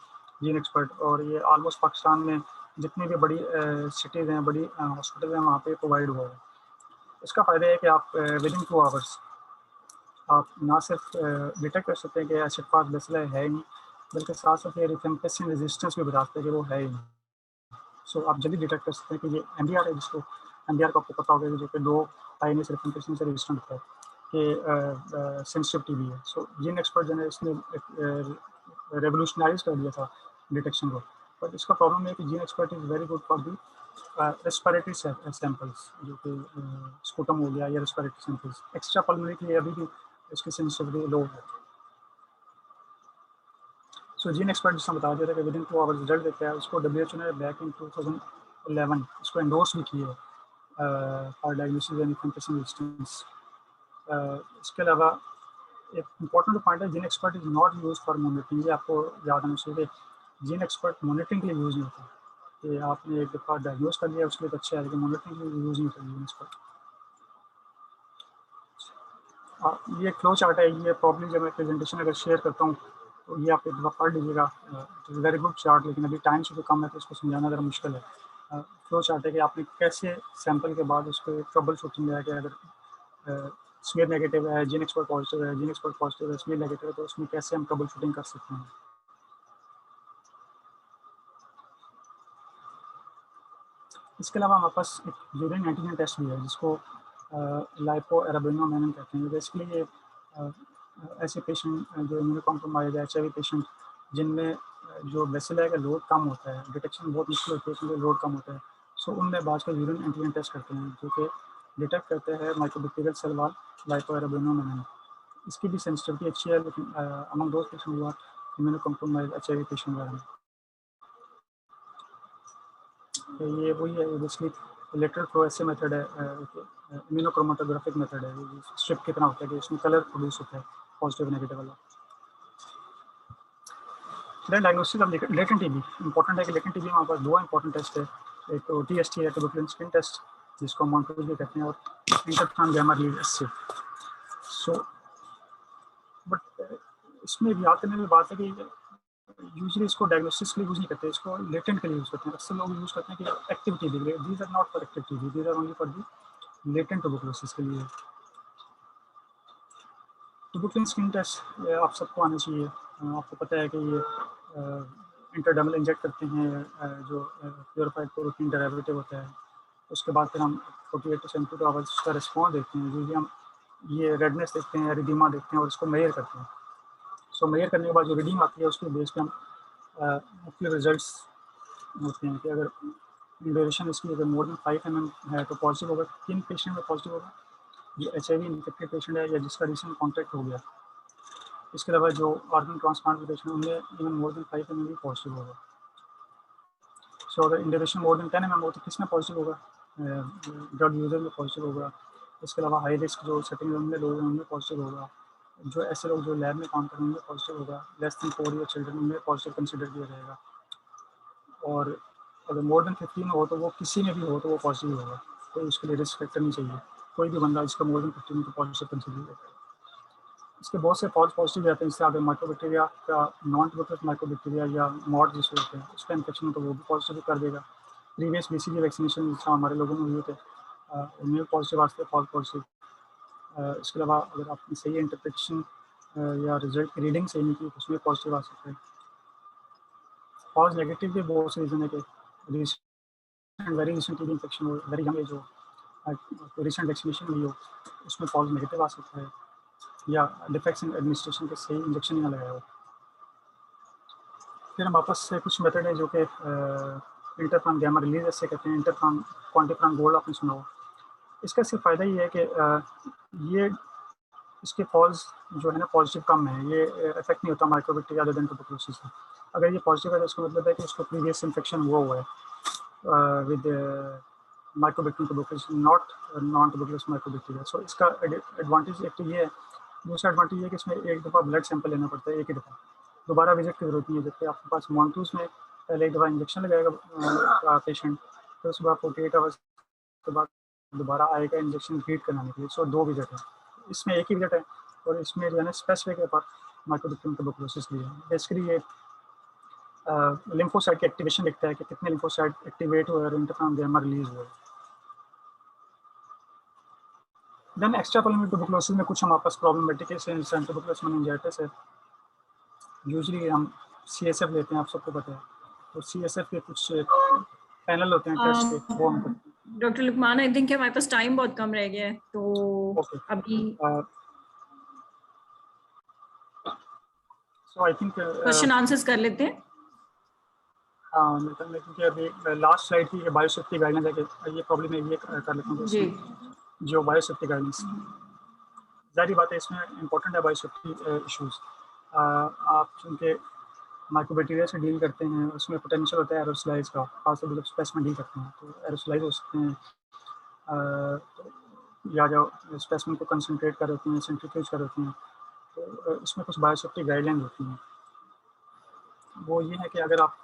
C: जीन एक्सपर्ट, और ये ऑलमोस्ट पाकिस्तान में जितनी भी बड़ी सिटीज़ हैं, बड़ी हॉस्पिटल हैं, वहाँ पे प्रोवाइड हुआ है। इसका फ़ायदा है कि आप विदिन 2 आवर्स आप ना सिर्फ डिटेक्ट कर सकते हैं कि एसिड फास्ट बेसिल है ही नहीं, बल्कि साथ साथ ये रिफेम्पेसिन रेजिस्टेंस भी बता सकते हैं कि वो है ही नहीं। सो आप जल्दी डिटेक्ट कर सकते हैं कि ये MDR है, जिसको MDR को आपको पता होगा जो कि 2 आयनिस रिफेम्पेसिन से रेजिस्टेंट होता है कि सेंसिटिव टीबी है। सो जीन एक्सपर्ट जो है इसने रेवोल्यूशनराइज कर दिया था डिटेक्शन को, बट इसका प्रॉब्लम है कि gene expert is very good for the respiratory samples, जो कि स्पूटम हो गया या रेस्पिरेटरी सैंपल्स। एक्स्ट्रा पल्मोनरी के लिए अभी भी इसकी सेंसिटिविटी लो है। सो जीन एक्सपर्ट जिसने बता दिया था कि विदिन 2 आवर्स रिजल्ट देता है, उसको WHO ने बैक इन 2011 इसको एंडोर्स भी किया है for diagnosis and rifampicin resistance. इसके अलावा एक इंपॉर्टेंट पॉइंट है, gene expert is not use for monitoring. ये आपको याद होना चाहिए कि जीन एक्सपर्ट मॉनिटरिंग के लिए यूज़ नहीं होता, कि आपने एक दफ़ा डायग्नोस कर लिया उसके लिए तो अच्छा है, लेकिन मॉनिटरिंग के लिए यूज़ नहीं होता जीन एक्सपर्ट। ये फ्लो चार्ट है, ये प्रॉब्लम जब मैं प्रेजेंटेशन अगर शेयर करता हूँ तो ये आप एक दफ़ा पढ़ लीजिएगा। It is very good chart, लेकिन अभी टाइम से भी कम है तो इसको समझाना ज़रा मुश्किल है। फ्लो चार्ट है कि आपने कैसे सैंपल के बाद उसको ट्रबल शूटिंग है कि अगर स्मीयर नेगेटिव है, जीन एक्सपर्ट पॉजिटिव है, जीन एक्सपर्ट पॉजिटिव है, स्मीयर नेगेटिव है, तो उसमें कैसे हम ट्रबल शूटिंग कर सकते हैं। इसके अलावा हमारे पास एक यूरिन एंटीजन टेस्ट भी है, जिसको लाइपो एराबिनोमेनम कहते हैं। बेसिकली ये ऐसे पेशेंट जो इम्यूनो कॉम्प्रोमाइज है, HIV पेशेंट, जिनमें जो बेसिल का लोड कम होता है, डिटेक्शन बहुत मुश्किल होती है, क्योंकि लोड कम होता है। सो उनमें बाद का यूरिन एंटीजन टेस्ट करते हैं, जो कि डिटेक्ट करते हैं माइक्रोबैक्टीरियल सेल वॉल लाइपो एराबिनोमेनम। इसकी भी सेंसिटिविटी अच्छी है, लेकिन अमंग दोज पेशेंट हुआ इम्यूनो कॉम्प्रोमाइज HIV पेशेंट वगैरह में। ये वही है, बेसिकली लेटरल फ्लो ऐसे मेथड है, इम्यूनोक्रोमेटोग्राफिक मेथड है, स्ट्रिप कितना होता है कि इसमें कलर प्रोड्यूस होता है पॉजिटिव नेगेटिव वाला। Then diagnosis of latent TB important है कि लेटेंट टीबी में हमारे पास 2 इंपॉर्टेंट टेस्ट है, एक तो TST है, ट्यूबरकुलोसिस स्किन टेस्ट, जिसको मॉन्टोज भी कहते हैं, और interferon gamma release essay. So but इसमें याद करने की बात है कि यूजुअली इसको डायग्नोसिस के लिए यूज़ नहीं करते, इसको लेटेंट के लिए यूज़ करते हैं। अक्सर लोग यूज़ करते हैं कि एक्टिविटी के लिए। These are not for active TB, these are only for the latent tuberculosis के लिए। ट्यूबरकुलोसिस स्किन टेस्ट आप सबको आना चाहिए। आपको पता है कि ये इंटरडर्मल इंजेक्ट करते हैं, जो प्योरीफाइड प्रोटीन डेरिवेटिव होता है। उसके बाद फिर हम 48 to 72 आवर्स उसका रिस्पॉन्स देखते हैं। यूजली हम ये रेडनेस देखते हैं, एरिडीमा देखते हैं और इसको मेजर करते हैं। सो मेजर करने के बाद जो रीडिंग आती है उसके बेस पे हम मुख्तलिफ रिजल्ट्स होते हैं कि अगर ड्यूरेशन इसकी अगर मोर देन 5 mm है तो पॉजिटिव होगा, 3 पेशेंट में पॉजिटिव होगा, ये HIV इन्फेक्टेड पेशेंट है या जिसका रिसेंट कॉन्टैक्ट हो गया। इसके अलावा जो ऑर्गन ट्रांसप्लांटेशन है उनमें इवन मोर देन 5 mm भी पॉजिटिव होगा। सो अगर ड्यूरेशन मोर देन 10 mm हो तो किस में पॉजिटिव होगा? ड्रग यूजर में पॉजिटिव होगा। इसके अलावा हाई रिस्क जो सेटिंग उनमें लोग हैं उनमें पॉजिटिव होगा। जो ऐसे लोग जो लैब में काम कर रहे हैं उनमें पॉजिटिव होगा। लेस देन 4 ईयर चिल्ड्रन उनमें पॉजिटिव कंसिडर किया जाएगा। और अगर मोर देन 15 हो तो वो किसी में भी हो तो वो पॉजिटिव होगा, तो उसके लिए रिस्क फैक्टर नहीं चाहिए। कोई भी बंदा जिसका मोर देन 15 तो पॉजिटिव कंसिडर होगा। इसके बहुत से फॉल्स पॉजिटिव रहते हैं, इससे अगर माइक्रोबैक्टीरिया का नॉन ट्यूबरकुलस माइक्रोबैक्टीरिया या मॉड जिसको होते हैं उसका इन्फेक्शन तो वो भी पॉजिटिव कर देगा। प्रीवियस BCG वैक्सीनेशन जिसका हमारे लोगों में हुए थे उनमें पॉजिटिव आते फॉल्स पॉजिटिव। इसके अलावा अगर आपने सही इंटरप्रिटेशन या रिजल्ट की रीडिंग सही नहीं की तो उसमें पॉजिटिव आ सकता है। फॉल्स नेगेटिव के बहुत से रीज़न है कि वेरी रिसेंट टीबी इन्फेक्शन हो, वेरी यंग एज हो, रिसेंट वैक्सीनेशन हुई हो, उसमें फॉल्स नेगेटिव आ सकता है, या डिफेक्ट्स इन एडमिनिस्ट्रेशन के सही इंजेक्शन ही ना लगाया हो। फिर हमारे पास कुछ मेथड है जो कि इंटरफेरॉन गामा रिलीज ऐसे कहते हैं, इंटरफेरॉन क्वांटिफेरॉन गोल्ड आपने सुना हो। इसका सिर्फ फ़ायदा ये है कि ये इसके फॉल्स जो है ना पॉजिटिव कम है, ये इफेक्ट नहीं होता माइक्रोबैक्टीरिया अदर देन ट्यूबरकुलोसिस से। अगर ये पॉजिटिव है तो इसका मतलब है कि उसको प्रीवियस इन्फेक्शन हुआ है with mycobacterium tuberculosis, not non tuberculosis mycobacteria. So इसका एडवांटेज एक तो ये है। दूसरा एडवांटेज ये है कि इसमें एक दफ़ा ब्लड सैंपल लेना पड़ता है, एक ही दफ़ा, दोबारा विजिट की जरूरत नहीं है। जबकि आपके पास मॉन्टूस में पहले एक दफ़ा इंजेक्शन लगाएगा पेशेंट, फिर उसके बाद 48 आवर्स के बाद दोबारा आएगा इंजेक्शन रिपीट कराने के लिए। सो 2 विजिट है, इसमें एक ही विजिट है। और इसमें जो है ना स्पेसिफिक है पर माइक्रोबैक्टीरियम ट्यूबरकुलोसिस के लिए बेसिकली ये लिम्फोसाइट की एक्टिवेशन दिखता है कि कितने लिम्फोसाइट एक्टिवेट हुए और इंटरफेरॉन गामा रिलीज हुए। देन एक्स्ट्रा पल्मोनरी ट्यूबरकुलोसिस में कुछ हमारे पास प्रॉब्लमेटिक है, ट्यूबरकुलोसिस मेनिंजाइटिस है। यूजुअली हम CSF लेते हैं, आप सबको पता है। तो CSF के कुछ पैनल होते हैं टेस्ट के, वो हम करते हैं।
B: डॉक्टर लुकमान, आई थिंक हमारे पास टाइम बहुत कम रह गया है, तो अभी
C: सो आई थिंक
B: क्वेश्चन आंसर्स कर लेते हैं।
C: हाँ, क्योंकि अभी लास्ट स्लाइड की बायोसेफ्टी गाइडलाइंस है कि ये प्रॉब्लम है, ये कर लेता हूँ
B: जी।
C: जो बायोसेफ्टी गाइडलाइंस, जारी बात है इसमें इंपॉर्टेंट है बायोसेफ्टी इश्यूज। आप चूँकि माइक्रोबैक्टीरिया से डील करते हैं, उसमें पोटेंशियल होता है एरोसोलाइज का, खासतौर जब स्पेसिमेन डील करते हैं तो एरोसोलाइज हो सकते हैं, या जो स्पेसिमेन को कंसंट्रेट कर होती हैं, सेंट्रीफ्यूज कर होती हैं। तो इसमें कुछ बायोसेफ्टी गाइडलाइन होती हैं। वो ये है कि अगर आप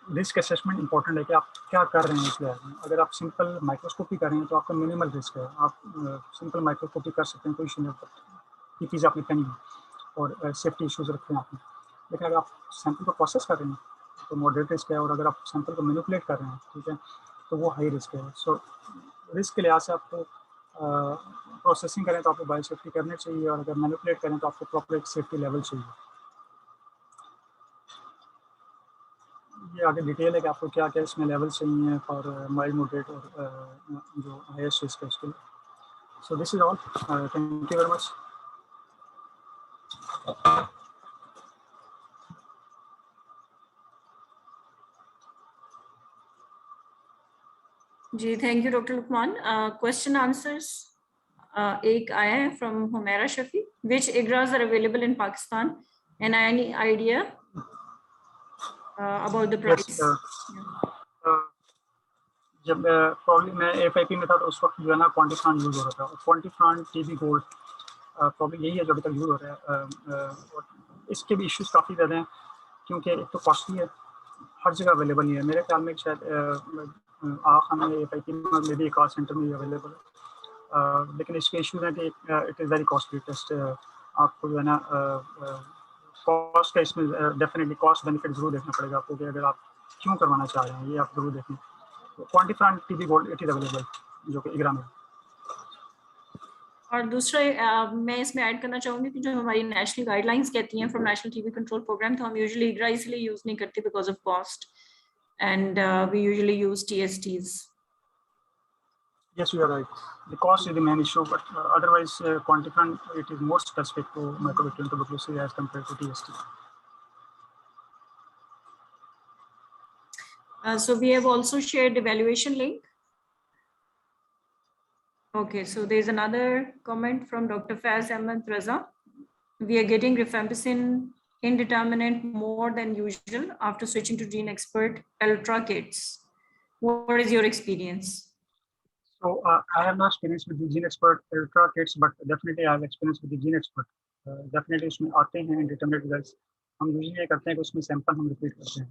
C: रिस्क असेसमेंट इंपॉर्टेंट है कि आप क्या कर रहे हैं इस लैब में। अगर आप सिंपल माइक्रोस्कोपी कर रहे हैं तो आपका मिनिमल रिस्क है, आप सिंपल माइक्रोस्कोपी कर सकते हैं, कोई इशू नहीं होता, ये चीज़ आपने पहनी है और सेफ्टी इश्यूज रखते हैं आपने। लेकिन अगर आप सैंपल को प्रोसेस कर रहे हैं तो मॉडरेट रिस्क है, और अगर आप सैंपल को मैनिपुलेट कर रहे हैं, ठीक है, तो वो हाई रिस्क है। सो रिस्क के लिहाज से आपको प्रोसेसिंग करें तो आपको बायोसेफ्टी करनी चाहिए, और अगर मैनिपुलेट करें तो आपको प्रॉपर एक सेफ्टी लेवल चाहिए। ये आगे डिटेल है कि आपको क्या क्या इसमें लेवल चाहिए फॉर माइल्ड, मॉडरेट और जो हाईएस्ट रिस्क है उसके लिए। So this is all, thank you very much.
B: जी, thank you doctor Luqman. Question answers एक आया है from Humaira Shafi, which IGRAs are available in Pakistan and any idea about the price?
C: जब प्रॉब्लम मैं FIP में था तो उस वक्त जो है ना क्वांटिफ्रान यूज़ हो रहा था, और क्वांटिफ्रान TB गोल्ड प्रॉब्लम यही है जो अभी तक यूज़ हो रहा है। और इसके भी इश्यूज काफ़ी ज़्यादा हैं, क्योंकि एक तो कॉस्टली है, हर जगह अवेलेबल नहीं है। मेरे ख्याल में शायद आखा में FIP में भी एक आर सेंटर में अवेलेबल है, लेकिन इसके इश्यूज हैं कि it is very costly test. आपको जो है ना कॉस्ट का इसमें डेफिनेटली कॉस्ट बेनिफिट ज़रूर देखना पड़ेगा आपको, कि अगर आप क्यों करवाना चाह रहे हैं ये आप ज़रूर देखें। क्वांटिफ्रान TB gold it is available, जो कि IGRA में।
B: और दूसरा मैं इसमें ऐड करना चाहूंगी कि जो हमारी नेशनल गाइडलाइंस कहती हैं from national TB control program, तो हम यूजुअली IGRA इसलिए यूज नहीं करते because of cost, and we usually use TSTs.
C: Yes, you are right. The cost is the main issue, but otherwise, quantifran it is more specific to mycobacterium tuberculosis as compared to TST.
B: So we have also shared the evaluation link. Okay, so there's another comment from Dr. Faiz Ahmed Raza. We are getting rifampicin indeterminate more than usual after switching to Gene Expert Ultra kits. What is your experience?
C: So I have no experience with the Gene Expert Ultra kits, but definitely I have experience with the Gene Expert. Definitely उसमें आते हैं indeterminate results. हम usually ये करते हैं कि उसमें sample हम रिपीट करते हैं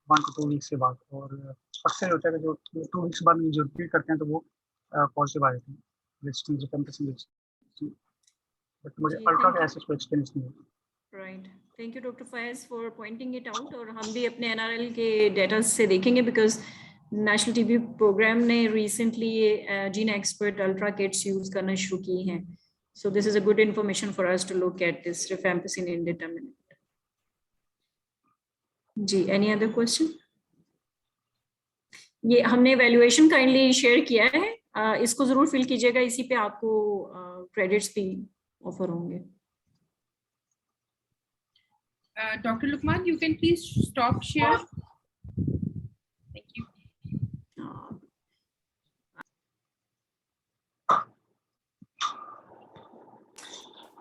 C: 1 to 2 वीक्स के बाद, और अक्सर होता है कि जो 2 वीक्स बाद जो रिपीट करते हैं तो वो पॉजिटिव आ जाते हैं, रेजिस्टेंस रिफैम्पिसिन। बट मुझे अल्ट्रा का ऐसा कोई एक्सपीरियंस नहीं है।
B: Right. Thank you, Dr. Faiz, for pointing it out. और हम भी अपने NRL के डेटा से देखेंगे, because नेशनल TB प्रोग्राम ने recently GeneXpert ultra kits use करना शुरू की हैं. So this is a good information for us to look at this rifampicin indeterminate. Ji, any other question? ये हमने evaluation काइंडली शेयर किया है, इसको जरूर फिल कीजिएगा, इसी पे आपको क्रेडिट्स भी ऑफर होंगे.
A: Dr. Lukman, you can please stop share. Thank you.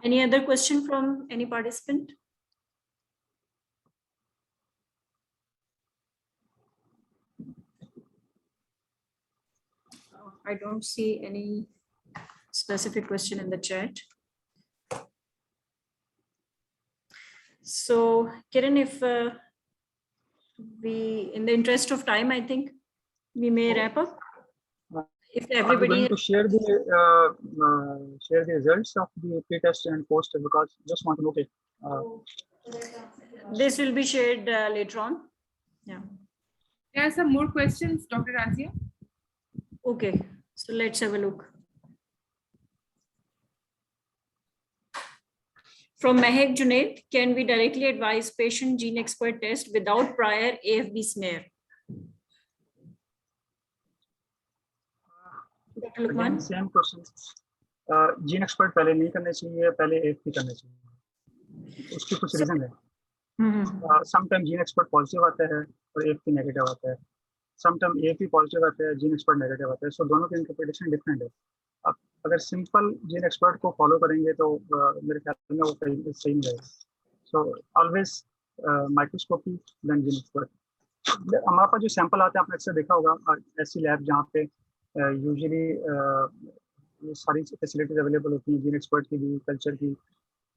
B: Any other question from any participant? I don't see any specific question in the chat. So, Kiran, if we, in the interest of time, I think we may wrap up. If everybody
C: are you going to share the results of the pre-test and post, because just want to look at
B: this will be shared later on. Yeah.
A: There are some more questions, Dr. Razia.
B: Okay. So let's have a look. From Mehek Junaid, can we directly advise patient gene expert test without prior AFB smear? Dr. Lukman?
C: Same question, gene expert पहले नहीं करने चाहिए, पहले AFP करने चाहिए, उसकी कुछ reason है. समटाइम जीन एक्सपर्ट पॉजिटिव आता है और AFP नेगेटिव आता है, समटाइम AFP पॉजिटिव आता है, जीन एक्सपर्ट नेगेटिव आता है, सो दोनों की इंटरप्रिटेशन डिफरेंट है. आप अगर सिंपल जीन एक्सपर्ट को फॉलो करेंगे तो मेरे ख्याल में वो सही नहीं रहेगा. So always microscopy then GeneXpert. हमारे पास जो सैंपल आते हैं आपने अक्सर देखा होगा ऐसी लैब जहाँ पे यूजुअली ये सारी फैसिलिटीज अवेलेबल होती हैं, जीन एक्सपर्ट की भी, कल्चर की.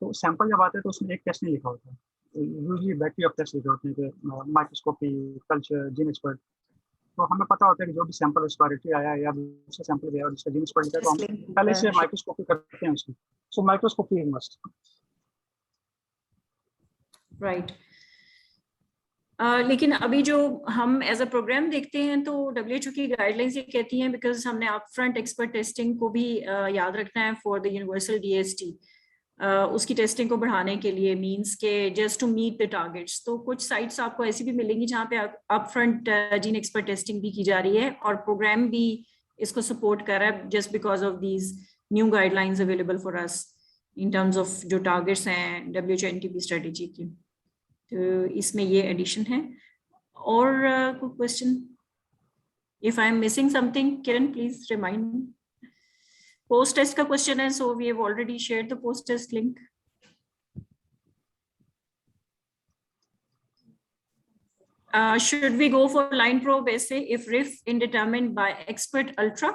C: तो सैंपल जब आते हैं तो उसमें एक टेस्ट नहीं लिखा होता है, यूजुअली बैटरी ऑफ टेस्ट लिखे होते हैं कि माइक्रोस्कोपी, कल्चर, जीन एक्सपर्ट. तो हमें पता होता है कि जो भी सैंपल रिस्पायरेटरी आया है या दूसरा सैंपल गया और जिसका जीन एक्सपर्ट लिखा है, तो हम पहले से माइक्रोस्कोपी करते हैं उसकी. सो माइक्रोस्कोपी इज मस्ट.
B: राइट. लेकिन अभी जो हम एज अ प्रोग्राम देखते हैं तो WHO की गाइडलाइंस ये कहती हैं, बिकॉज हमने अपफ्रंट एक्सपर्ट टेस्टिंग को भी याद रखना है फॉर द यूनिवर्सल DST, उसकी टेस्टिंग को बढ़ाने के लिए, मींस के just to meet the targets. तो कुछ साइट्स आपको ऐसी भी मिलेंगी जहाँ पे अपफ्रंट जीन एक्सपर्ट टेस्टिंग भी की जा रही है और प्रोग्राम भी इसको सपोर्ट कर रहा है, just because of these new guidelines available for us in terms of जो टारगेट्स हैं WHO NTP स्ट्रेटेजी की. तो इसमें ये एडिशन है. और question, if I am missing something, Kiran please remind me. Post test का क्वेश्चन है, so we have already shared the post test link. Should we go for line probe assay if RIF indetermined by expert ultra,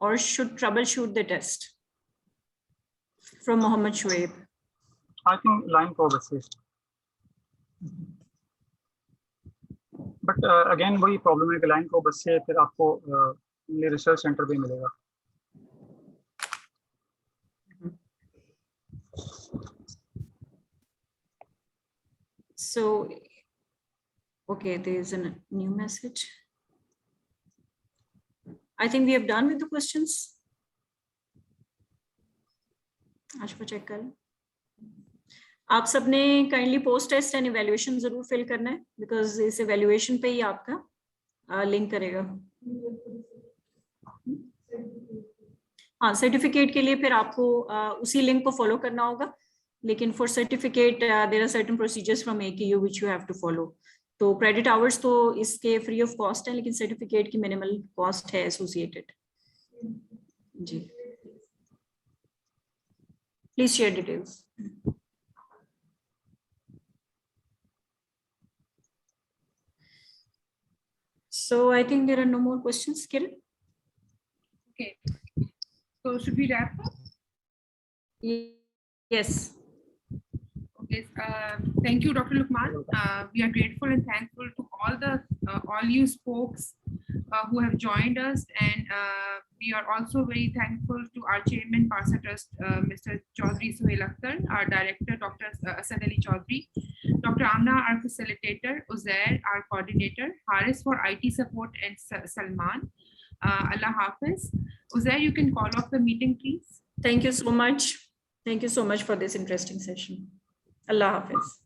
B: or should troubleshoot the test? From Mohammed Shoaib.
C: I think line probe assay. But again वही problem है कि line को बस से फिर आपको research centre पे मिलेगा.
B: So, okay, there is a new message. I think we have done with the questions. Ashfa check करें. आप सबने kindly post test and evaluation जरूर फिल करना है, बिकॉज इस इवैल्यूएशन पे ही आपका लिंक करेगा. हाँ, सर्टिफिकेट के लिए फिर आपको उसी लिंक को फॉलो करना होगा, लेकिन for certificate there are certain procedures from AKU which you have to follow. तो क्रेडिट आवर्स तो इसके फ्री ऑफ कॉस्ट है, लेकिन सर्टिफिकेट की मिनिमल कॉस्ट है एसोसिएटेड. जी, please share details. So I think there are no more questions, Kiran.
A: Okay. So should we wrap up?
B: Yes.
A: Okay. Thank you, Dr. Lukman. We are grateful and thankful to all you spokes who have joined us, and we are also very thankful to our chairman, Parsa Trust, Mr. Chaudhry Suhail Akhtar, our director, Dr. Asad Ali Chaudhry, Dr. Amna, our facilitator, Uzair, our coordinator, Haris for IT support, and Salman. Allah Hafiz. Uzair, you can call off the meeting, please.
B: Thank you so much. Thank you so much for this interesting session. Allah Hafiz.